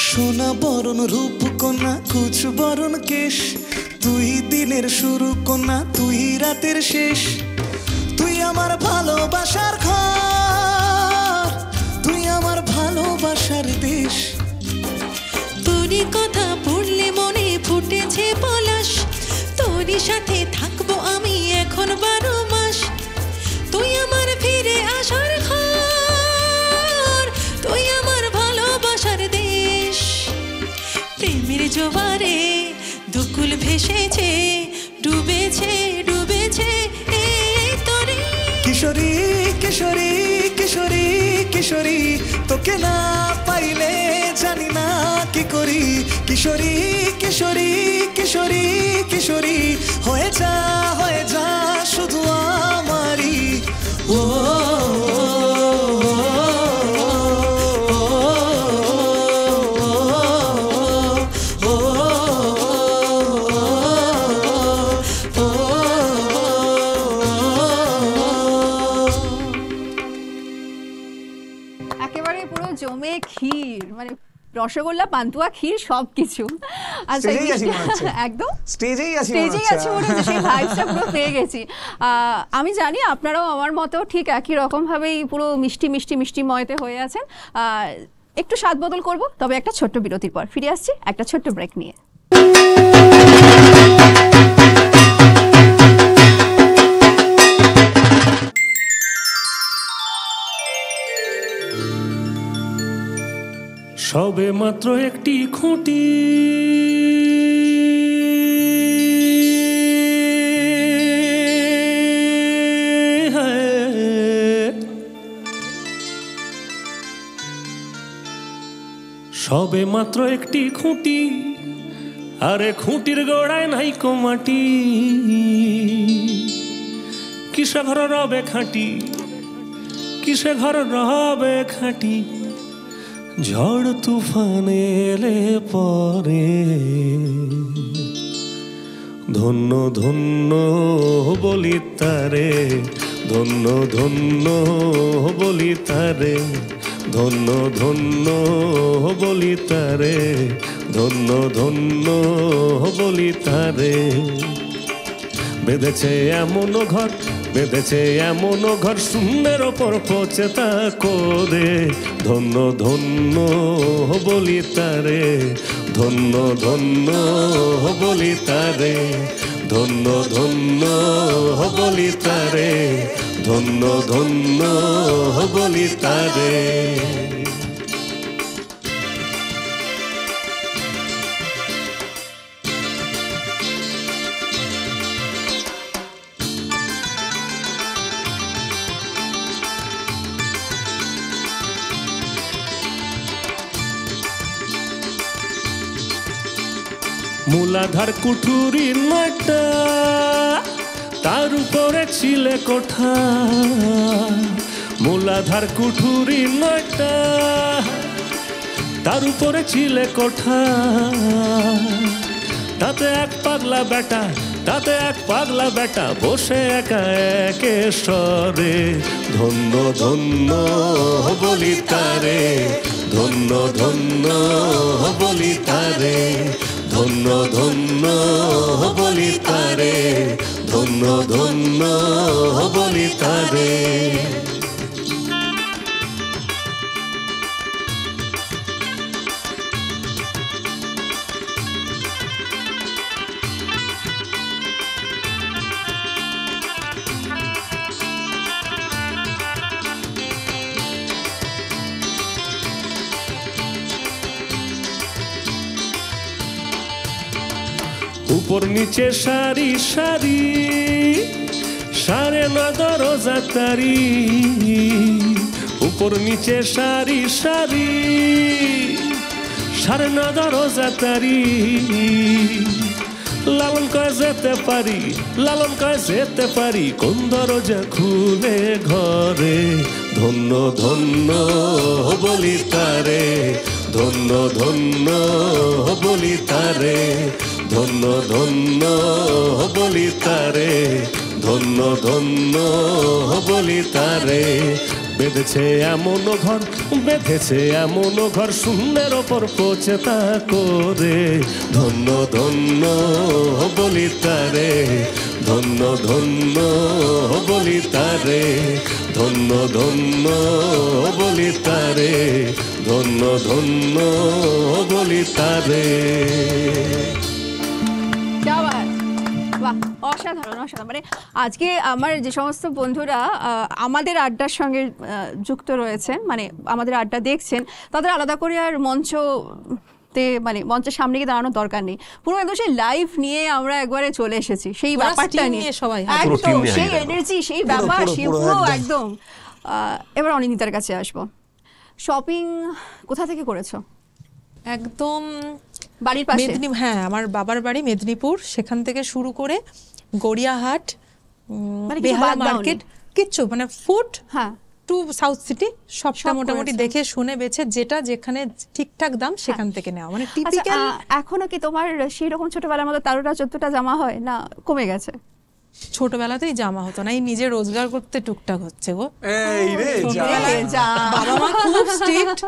সোনা বরণ রূপ কন্যা কুচ বরণ কেশ তুই দিনের শুরু কন্যা তুই রাতের শেষ তুই আমার ভালোবাসার ঘর তুই আমার ভালোবাসার দেশ তোরই কথা পড়লে মনে ফুটেছে পলাশ তোরই সাথে থাকবো আমি এখন 12 মাস তুই আমার ফিরে আসার ঘর তুই আমার ভালোবাসার দেশ প্রেমের জোয়ারে দুকুল ভেসেছে ডুবেছে ডুবেছে এই তোরে কিশোরী কিশোরী কিশোরী কিশোরী তোকে না পাইলে জানি না কি করি কিশোরী কিশোরী কিশোরী কিশোরী হয়ে যা শুধু আমারি ও একেবারে পুরো জমে ক্ষীর মানে রসগোল্লা পান্তুয়া ক্ষীর সবকিছু আচ্ছা স্টেজেই আছি মনে হচ্ছে। একদম স্টেজেই আছি স্টেজেই আছে মনে হচ্ছে সেই ভাইবসটা পুরো পেয়ে গেছি আমি জানি আপনারাও আমার মতো ঠিক একই রকম ভাবেই পুরো মিষ্টি মিষ্টি মিষ্টিময়তে হয়ে আছেন একটু স্বাদ বদল করব তবে একটা ছোট্ট বিরতির পর ফিরে আসছি একটা ছোট্ট ব্রেক নিয়ে সবে মাত্র একটি খুঁটি সবে মাত্র একটি খুঁটি আরে খুঁটির গোড়ায় নাই মাটি কিসে ঘর রবে খাঁটি কিসে ঘর রবে খাঁটি ঝড় তুফান এলে পরে ধন্য ধন্য বলি তারে ধন্য ধন্য বলি তারে ধন্য ধন্য বলি তারে ধন্য ধন্য বলি তারে বেঁধেছে এমন ঘর বেঁধেছে এমন ঘর শূন্যের ওপর পচে তা করে ধন্য ধন্য বলি তারে ধন্য ধন্য বলি তারে ধন্য ধন্য বলি তারে ধন্য ধন্য বলি তারে মূলাধার কুঠুরি নয়টা তার উপরে ছিলে কোঠা মূলাধার কুঠুরি নয়টা তার উপরে ছিলে কোঠা তাতে এক পাগলা বেটা তাতে এক পাগলা বেটা বসে একা একেশ্বরে ধন্য ধন্য বলি তারে ধন্য ধন্য বলি তারে ধন্য ধন্য বলি তারে ধন্য ধন্য বলি তারে উপর নিচে সারি সারি, সাড়ে নয় দরজা তারি, উপর নিচে সারি সারি, সাড়ে নয় দরজা তারি। লালন কয় যেতে পারি, লালন কয় যেতে পারি, কোন দরজা খুলে ঘরে। ধন্য ধন্য বলি তারে, ধন্য ধন্য বলি তারে, ধন্য ধন্য বলি তারে, ধন্য ধন্য বলি তারে। বেঁধেছে এমন ঘর, বেঁধেছে এমন ঘর, শূন্যের ওপর পচেতা করে। ধন্য ধন্য বলি তারে, ধন্য ধন্য বলি তারে, ধন্য ধন্য বলি তারে, ধন্য ধন্য বলি তারে। বাহ, অসাধারণ অসাধারণ। মানে আজকে আমার যে সমস্ত বন্ধুরা আমাদের আড্ডার সঙ্গে যুক্ত রয়েছেন, মানে আমাদের আড্ডা দেখছেন, তাদের আলাদা করে আর মানে মঞ্চের সামনে গিয়ে দাঁড়ানোর দরকার নেই। পুরো একদম সেই লাইভ নিয়ে আমরা একবারে চলে এসেছি সেই ব্যাপারটা নিয়ে, সবাই একদম সেই এনার্জি, সেই ব্যাপার, সেই পুরো একদম। এবার অনিন্দিতার কাছে আসবো। শপিং কোথা থেকে করেছো? একদম বাড়ির পাশে? হ্যাঁ, আমার বাবার বাড়ি মেদিনীপুর, সেখান থেকে শুরু করে গড়িয়াহাট, বেহালা মার্কেট, কিচ্ছু মানে ফুট টু সাউথ সিটি সবটা মোটামুটি দেখে শুনে বেছে যেটা যেখানে ঠিকঠাক দাম সেখান থেকে নেওয়া, মানে টিপিক্যাল। এখনো কি তোমার সেই রকম ছোটবেলার মতো 13টা-14টা জামা হয় না কমে গেছে? ছোটবেলাতেই জামা হতো না, এই নিজে রোজগার করতে টুকটাক হচ্ছে গো। বাবা মা খুব স্ট্রিক্ট,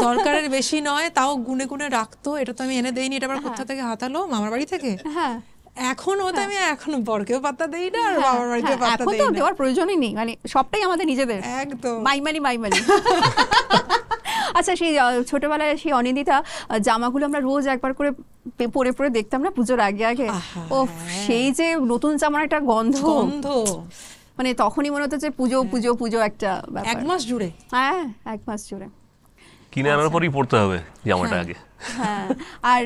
দরকারের বেশি নয় তাও গুনে গুনে রাখতো। এটা তো আমি এনে দেইনি, এটা আবার কোথা থেকে হাতালো, মামার বাড়ি থেকে। হ্যাঁ, এখন হতো আমি এখনো বরকেও পাত্তা দেই না আর বাবার বাড়িতে পাত্তা দেই না। এখন তো দেওয়ার প্রয়োজনই নেই, মানে সবটাই আমাদের নিজেদের, একদম মাইমানি। আচ্ছা, সেই ছোটবেলায় সেই অনিন্দিতা জামাগুলো আমরা রোজ একবার করে পরে পরে দেখতাম না পুজোর আগে আগে। ও সেই যে নতুন জামার একটা গন্ধ, মানে তখনই মনে হতো যে পুজো পুজো পুজো একটা ব্যাপার। 1 মাস জুড়ে, হ্যাঁ 1 মাস জুড়ে কিনে আনার পরই পড়তে হবে জামাটা আগে। হ্যাঁ, আর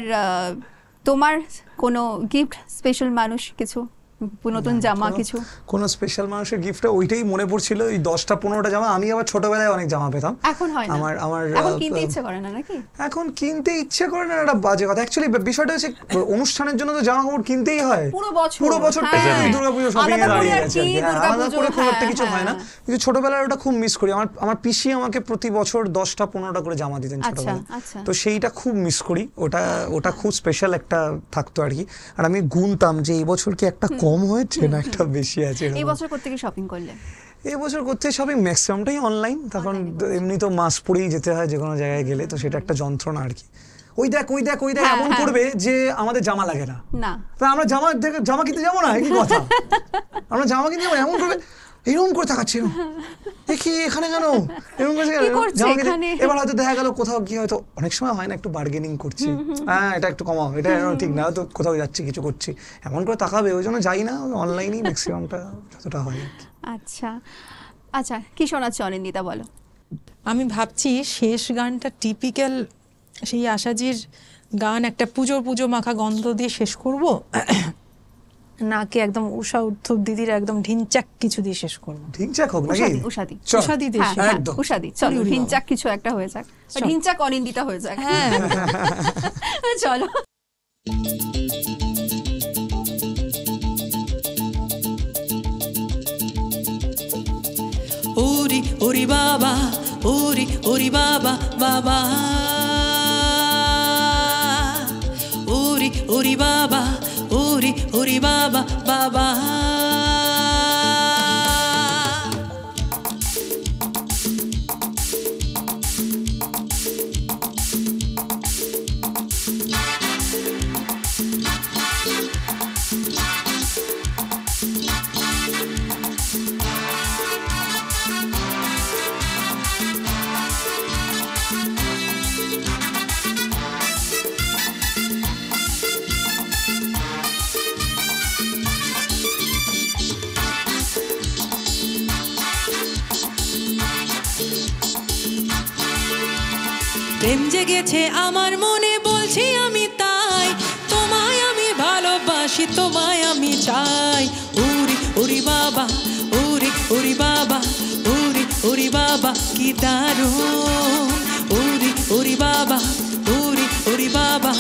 তোমার কোনো গিফট, স্পেশাল মানুষ কিছু, নতুন জামা কিছু? কোনো স্পেশাল মানুষের গিফট ওইটাই মনে পড়ছিল, এই 10টা-15টা জামা। আমি আবার ছোটবেলায় অনেক জামা পেতাম, এখন হয় না। আমার এখন কিনতে ইচ্ছে করে না নাকি? এখন কিনতে ইচ্ছে করে না, এটা বাজে কথা। অ্যাকচুয়ালি বিষয়টা হচ্ছে অনুষ্ঠানের জন্য তো জামা কাপড় কিনতেই হয় পুরো বছরটাই। দুর্গাপুজো শপিং এ দাঁড়িয়ে আছে, আলাদা করে খুব একটা কিছু হয় না। কিন্তু ছোটবেলায় ওটা খুব মিস করি। আমার পিসি আমাকে প্রতি বছর 10টা-15টা করে জামা দিতেন ছোটবেলায়, তো সেইটা খুব মিস করি। ওটা খুব স্পেশাল একটা থাকতো আর কি। আর আমি গুনতাম যে এই বছর কি একটা কম হয়েছে না একটা বেশি আছে। এই বছর করতে কি শপিং করলে? এই বছর করতে শপিং ম্যাক্সিমামটাই অনলাইন। তখন এমনি তো মাস পরেই যেতে হয় যে কোনো জায়গায় গেলে, তো সেটা একটা যন্ত্রণা আর কি। ওই দেখ এমন করবে যে আমাদের জামা লাগে না, আমরা জামা কিনতে যাবো না, কি কথা, আমরা জামা কিনতে যাবো, এমন করবে, এরকম করে থাকাচ্ছে, দেখি এখানে কেন এরকম করে। এবার হয়তো দেখা গেল কোথাও গিয়ে হয়তো অনেক সময় হয় না একটু বার্গেনিং করছি, হ্যাঁ এটা একটু কমাও, এটা ঠিক না, তো কোথাও যাচ্ছি কিছু করছি, এমন করে তাকাবে, ওই জন্য যাই না, অনলাইনেই ম্যাক্সিমামটা যতটা হয়। আচ্ছা আচ্ছা, কি শোনাচ্ছে অনিন্দিতা, বলো। আমি ভাবছি শেষ গানটা টিপিক্যাল সেই আশাজির গান, একটা পুজো মাখা গন্ধ দিয়ে শেষ করব, নাকি একদম উষা উত্থুপ দিদির একদম ঢিনচাক কিছু দিয়ে শেষ করবো? ঢিনচাক হোক নাকি? উষাদি দিয়ে একদম উষাদি, চলো ঢিনচাক কিছু একটা হয়ে যাক, ঢিনচাক অনিন্দিতা হয়ে যাক। হ্যাঁ চলো। ওরি ওরি বাবা, ওরি ওরি বাবা বাবা, ওরি ওরি বাবা, ওরি ওরি বাবা বাবা। প্রেম জেগেছে আমার মনে, বলছি আমি তাই, তোমায় আমি ভালোবাসি। ভালোবাসি তোমায় আমি চাই উরি উরি বাবা উরি উরি বাবা উরি উরি বাবা কি দারুণ উরি উরি বাবা উরি উরি বাবা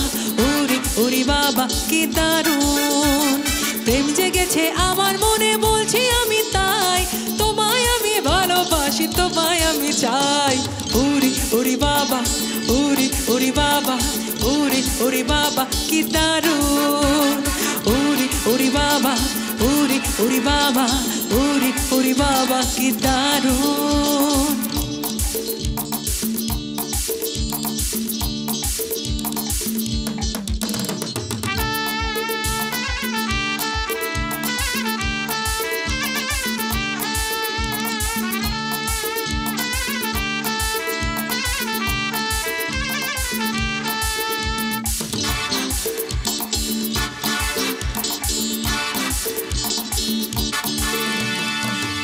উরি উরি বাবা কি দারুণ প্রেম জেগেছে আমার মনে বলছি আমি তাই তোমায় আমি ভালোবাসি তোমায় আমি চাই উরি উরি বাবা উরি উরি বাবা উরি উরি বাবা কি দারুণ উরি উরি বাবা উরি উরি বাবা উরি উরি বাবা কি দারুণ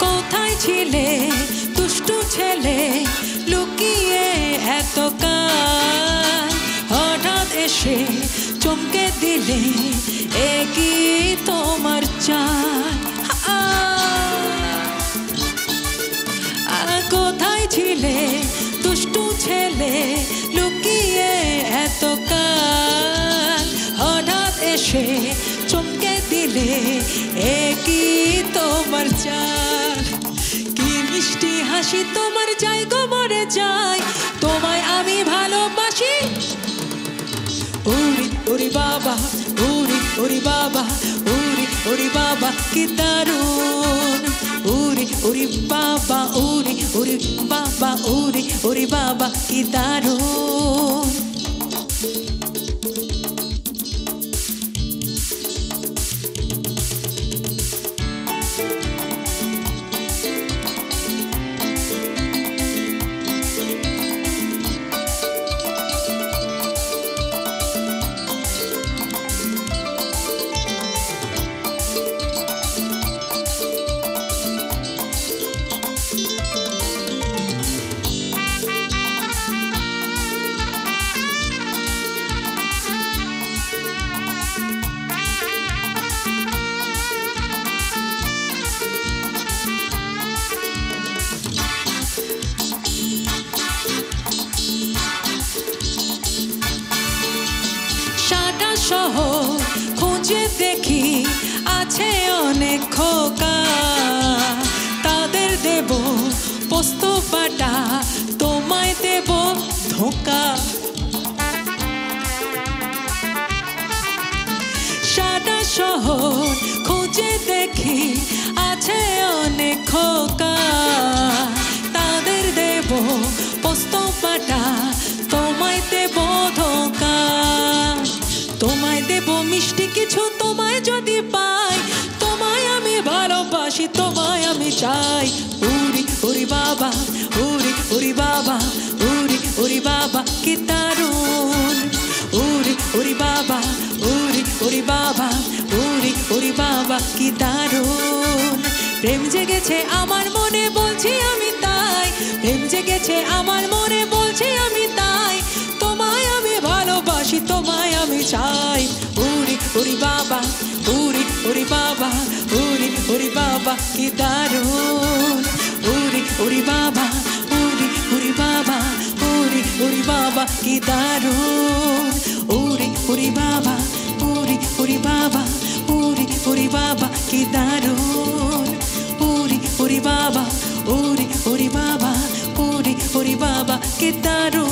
কোথায় ছিলে দুষ্টু ছেলে লুকিয়ে এতকাল হঠাৎ এসে চমকে দিলে এ কি তোমার চাল কোথায় ছিলে দুষ্টু ছেলে লুকিয়ে এতকাল হঠাৎ এসে চমকে দিলে এ কি তোমার চাল কি মিষ্টি হাসি তোমার যাই গো মরে যাই তোমায় আমি ভালোবাসি উরি উরি বাবা উরি উরি বাবা উরি উরি বাবা কি দারুণ উরি উরি বাবা উরি উরি বাবা উরি উরি বাবা কি দারুণ শহর খুঁজে দেখি আছে অনেক খোকা তাদের দেব পোস্ত বাটা তোমায় দেব ধোকা সাদা শহর খুঁজে দেখি আছে অনেক খোকা তাদের দেব পোস্ত বাটা তোমায় দেব ধোকা তোমায় দেব মিষ্টি কিছু তোমায় যদি পাই তোমায় আমি ভালোবাসি তোমায় আমি চাই উরি উরি বাবা উরি উরি বাবা উরি উরি বাবা কি দারুণ উরি উরি বাবা উরি উরি বাবা উরি উরি বাবা কি দারুণ প্রেম জেগেছে আমার মনে বলছি আমি তাই প্রেম জেগেছে আমার মনে বলছি আমি তাই তোমায় আমি ভালোবাসি তোমায় আমি চাই উরি উরি বাবা উরি উরি বাবা উরি উরি বাবা কি দারুণ উরি উরি বাবা উরি উরি বাবা উরি উরি বাবা কি দারুণ উরি উরি বাবা উরি উরি বাবা উরি উরি বাবা কি দারুণ উরি উরি বাবা উরি উরি বাবা উরি উরি বাবা কি দারুণ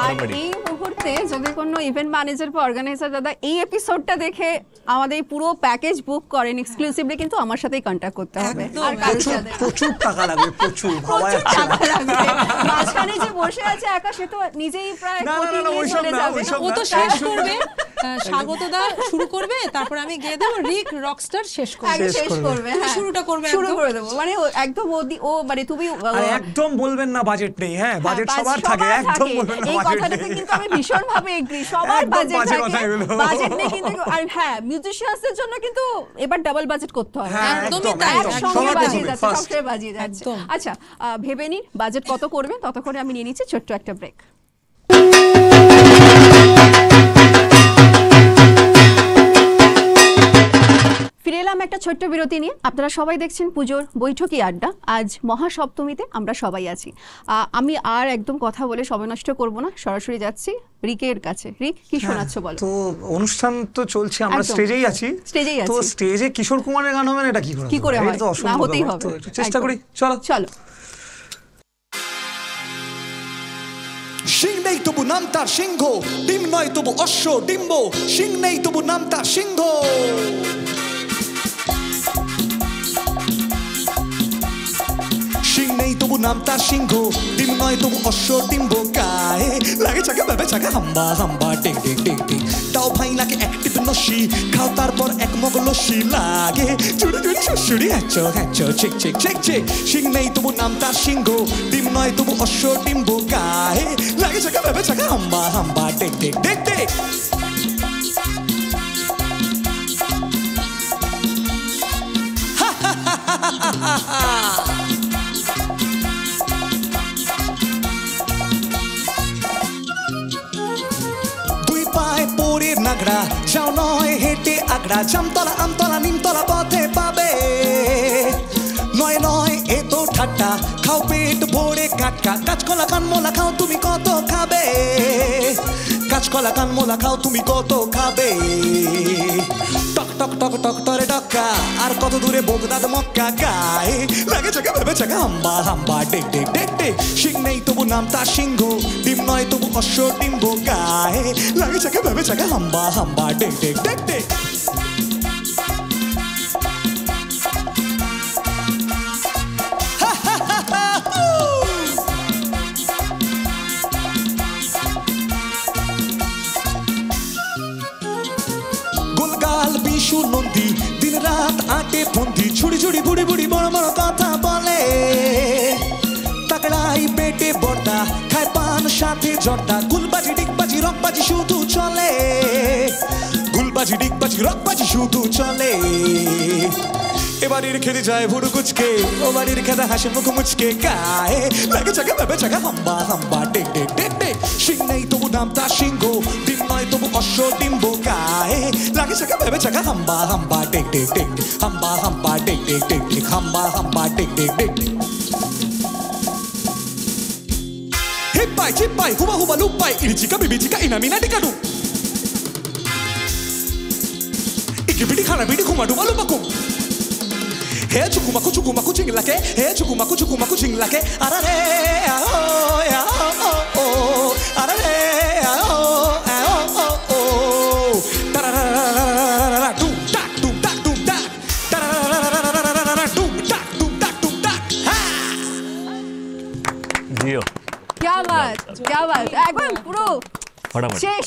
আর এই মুহূর্তে যদি কোনো ইভেন্ট ম্যানেজার বা অর্গানাইজার দাদা এই এপিসোডটা দেখে আমাদের পুরো প্যাকেজ বুক করেন এক্সক্লুসিভলি কিন্তু আমার সাথেই কন্ট্যাক্ট করতে হবে আর কারোর সাথে প্রচুর টাকা লাগবে প্রচুর ভাবা যাচ্ছে না মাঝখানে যে বসে আছে একা সে তো নিজেই প্রায় না, কোটি নিয়ে ওইসব চলে না, যাবে ওইসব ও তো শেষ করবে স্বাগতদা শুরু করবে তারপর আমি গিয়ে দেবো রিক রকস্টার শেষ করবে আগে শেষ করবে হ্যাঁ শুরুটা করবে শুরু একদম। করে দেবো মানে একদম ও মানে তুমি আর একদম বলবেন না বাজেট নেই হ্যাঁ বাজেট সবার থাকে একদম বলবেন না এই বাজেট কথাটাতে নেই কিন্তু আমি ভীষণ ভাবে এগ্রি সবার একদম বাজেট বাজে কথা থাকে এগুলো। বাজেট নেই কিন্তু আর হ্যাঁ মিউজিশিয়ানসদের জন্য কিন্তু এবার ডাবল বাজেট করতে হবে হ্যাঁ, একদমই একদম, তাই, একদম। একসঙ্গে সবার বাজিয়ে প্রথমে, যাচ্ছে first। সবসময় বাজিয়ে যাচ্ছে একদম। আচ্ছা ভেবে নিন বাজেট কত করবেন ততক্ষণে আমি নিয়ে নিচ্ছি ছোট্ট একটা ব্রেক একটা ছোট্ট বিরতি নিয়ে আপনারা সবাই দেখছেন পুজোর বৈঠকি আড্ডা। আজ মহাসপ্তমীতে আমরা সবাই আছি। আমি আর একদম কথা বলে সময় নষ্ট করব না, সরাসরি যাচ্ছি রিকের কাছে। রিক, কি শোনাচ্ছ বলো? তো অনুষ্ঠান তো চলছে, আমরা স্টেজেই আছি। তো স্টেজে কিশোর কুমারের গান হবে না, এটা কি করে হয়? তো না, হতেই হবে। চেষ্টা করি, চলো চলো। সিং নেই তবু নাম তার সিংহ, ডিম নয় তবু অশ্ব ডিম্ব, সিং নেই তবু নাম তার সিংহ। সিং নেই তবু নাম তার সিংহ, ডিম নয় তবু অশ্ব ডিম্ব। গায়ে লাগে চাকা ভেবে চাকা হাম্বা হাম্বা টিং টিং টিং টিং। তাও ভাই নাকে অ্যাক্টিভ নসি, খাও তারপর এক মগ লস্যি। লাগে চুড়ি চুড়ি শুশুড়ি হ্যাচো হ্যাচো চিক চিক চিক চিক। সিং নেই তবু নাম তার সিংহ, ডিম নয় তবু অশ্ব ডিম্ব। গায়ে লাগে চাকা ভেবে চাকা হাম্বা হাম্বা টিং টিং টিং টিং। নাগড়া যাও নয় হেঁটে আগ্রা, জামতলা আমতলা নিমতলা পথে পাবে। নয় নয় এ তো ঠাট্টা, খাও পেট ভরে কাটকা। কাঁচকলা কানমোলা খাও তুমি কত খাবে, কাঁচকলা কানমোলা খাও তুমি কত খাবে। টক টক টক টক টরে টক্কা, আর কত দূরে বগদাদ মক্কা। গায়ে লাগে চাকা ভেবে চাকা হাম্বা হাম্বা ডেক ডেক ডেক ডেক। সিং নেই তবু নাম তার সিংহ, ডিম নয় তবু অশ্ব ডিম্ব। গায়ে লাগে চাকা ভেবে চাকা হাম্বা হাম্বা ডেক ডেক ডেক ডেক। নন্দী দিন রাত আটে ফন্দি, ছুড়ি ছুড়ি বুড়ি বুড়ি বড় বড় কথা বলে। তাকড়াই পেটে বড়টা, খায় পান সাথে জর্দা। গুলবাজি ডিগবাজি রকবাজি শুধু চলে, গুলবাজি ডিগবাজি রকবাজি শুধু চলে। এবাড়ির খেতে যায় ভুড়ু কুচকে, ও বাড়ির খেতে হাসে মুখ মুচকে। গায়ে লাগে চাকা ভেবে চাকা হাম্বা হাম্বা ডেক ডেক ডেক ডেক। সিং নেই তবু নাম তার সিংহ, ডিম নয় তবু অশ্ব ডিম্ব। গায়ে লাগে চাকা ভেবে চাকা হাম্বা হাম্বা ডেক ডেক ডেক ডেক। হাম্বা হাম্বা ডেক ডেক ডেক ডেক। হাম্বা হাম্বা ডেক ডেক ডেক ডেক। হিপ্পাই চিপ্পাই হুবা হুবা লুপ্পাই, ইরিচিকা বিবিচিকা ইনামিনা ডিকাডু। ইকি বিডি খানা বিডি ঘুমা ডুবা লুপাকুম। হে চুকুমাকু চুকুমাকু চিংলাকে, হে চুকুমাকু চুকুমাকু চিংলাকে। আরারে আও আও আরারে আও আও তারারারারারারা ডুম টাক ডুম টাক ডুম টাক তারারারারারারা ডুম টাক ডুম টাক ডুম টাক। জিও क्या बात, क्या बात, একবার পুরো শেষ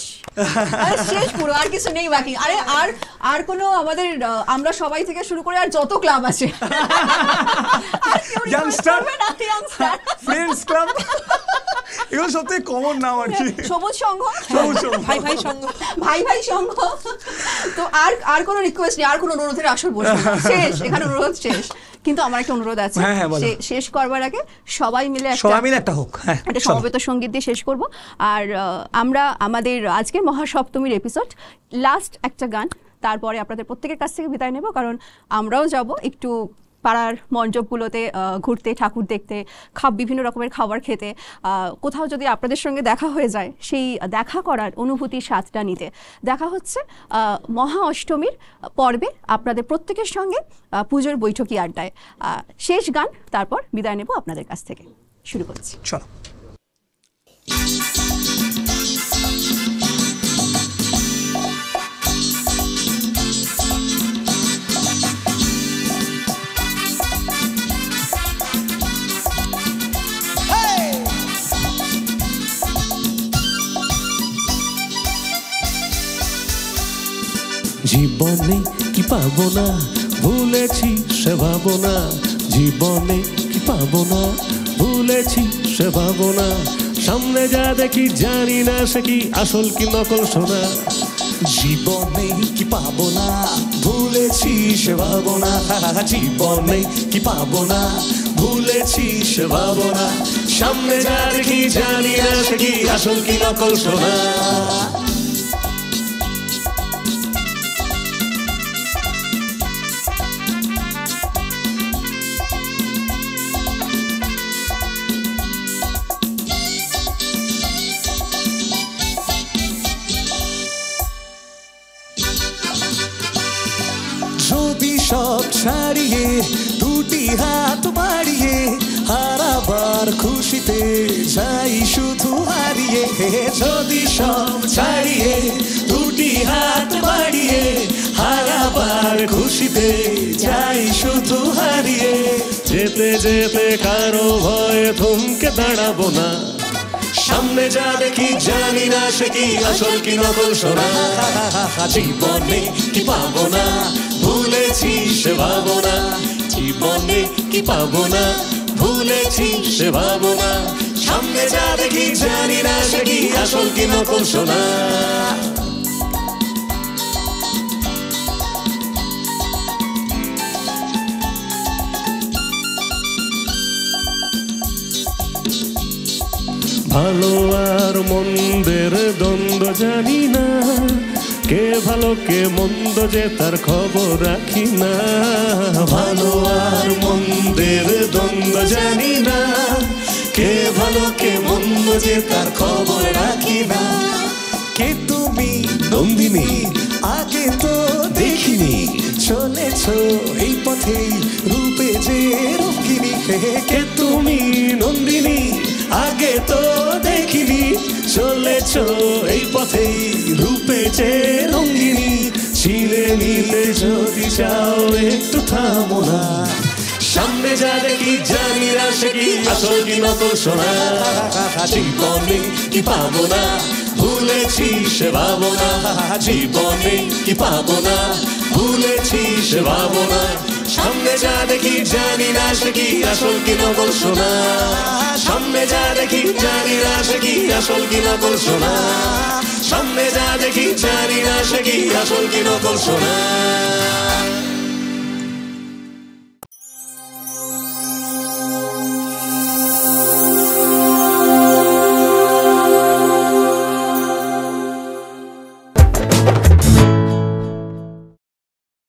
শেষ পুরো, আর কিছু নেই বাকি। আরে আর কোনো আমাদের আমরা সবাই থেকে শুরু করে আর যত ক্লাব আছে, ইয়াংস্টার ফ্রেন্ডস ক্লাব, এগুলো সত্যি কমন নাম আর কি। সবুজ সংঘ, ভাই ভাই সংঘ, ভাই ভাই সংঘ। তো আর কোনো রিকোয়েস্ট নেই, আর কোনো অনুরোধের আসর বসে শেষ, এখানে অনুরোধ শেষ। কিন্তু আমার একটা অনুরোধ আছে, শেষ করবার আগে সবাই মিলে একটা হোক, একটা সমবেত সঙ্গীত দিয়ে শেষ করব। আর আমরা আমাদের আজকের মহাসপ্তমীর এপিসোড লাস্ট একটা গান, তারপরে আপনাদের প্রত্যেকের কাছ থেকে বিদায় নেব, কারণ আমরাও যাব একটু পাড়ার মণ্ডপগুলোতে ঘুরতে, ঠাকুর দেখতে, বিভিন্ন রকমের খাবার খেতে। কোথাও যদি আপনাদের সঙ্গে দেখা হয়ে যায়, সেই দেখা করার অনুভূতির স্বাদটা নিতে। দেখা হচ্ছে মহা অষ্টমীর পর্বে আপনাদের প্রত্যেকের সঙ্গে পুজোর বৈঠকি আড্ডায়। শেষ গান, তারপর বিদায় নেব আপনাদের কাছ থেকে। শুরু করছি, চলো। জীবনে কি পাবো না, ভুলেছি সে ভাবনা। জীবনে কি পাবো না, ভুলেছি সে ভাবনা। সামনে যা দেখি জানি না সে কি আসল কি নকল সোনা। জীবনে কি পাবো না, ভুলেছি সে ভাবনা। জীবনে কি পাবো না, ভুলেছি সে ভাবনা। সামনে যা দেখি জানি না সে কি আসল কি নকল সোনা। ছাড়িয়ে দুটি হাত বাড়িয়ে হারাবার খুশিতে যাই শুধু হারিয়ে যদি সব ছাড়িয়ে দুটি হাত বাড়িয়ে হারাবার খুশিতে যাই শুধু হারিয়ে যেতে যেতে কারো ভয়ে থমকে দাঁড়াবো না সামনে যা দেখি জানি না সে কি আসল কি নকল সোনা জীবনে কি পাবো না ভুলেছি সে ভাবনা জীবনে কি পাবো না ভুলেছি সে ভাবনা সামনে যা দেখি জানি না সে কি আসল কি নকল সোনা ভালো আর মন্দের দ্বন্দ্ব জানি না কে ভালো কে মন্দ যে তার খবর রাখি না ভালো আর মন্দের দ্বন্দ্ব জানি না কে ভালো কে মন্দ যে তার খবর রাখি না কে তুমি নন্দিনী আগে তো দেখিনি চলেছ এই পথেই রূপে যে রঙ্গিনী কে তুমি নন্দিনী আগে তো দেখিনি চলেছ এই পথেই রূপে যে রঙ্গিনী ছিঁড়ে নিতে যদি চাও একটু থামো না সামনে যা দেখি জানি না সে কি আসল কি নকল সোনা জীবনে কি পাবো না ভুলেছি সে ভাবনা জীবনে কি পাবো না ভুলেছি সে ভাবনা সামনে যা দেখি জানি না সে কি আসল কি নকল সোনা সামনে যা দেখি জানি না সে কি আসল কি নকল সোনা সামনে যা দেখি জানি না সে কি আসল কি নকল সোনা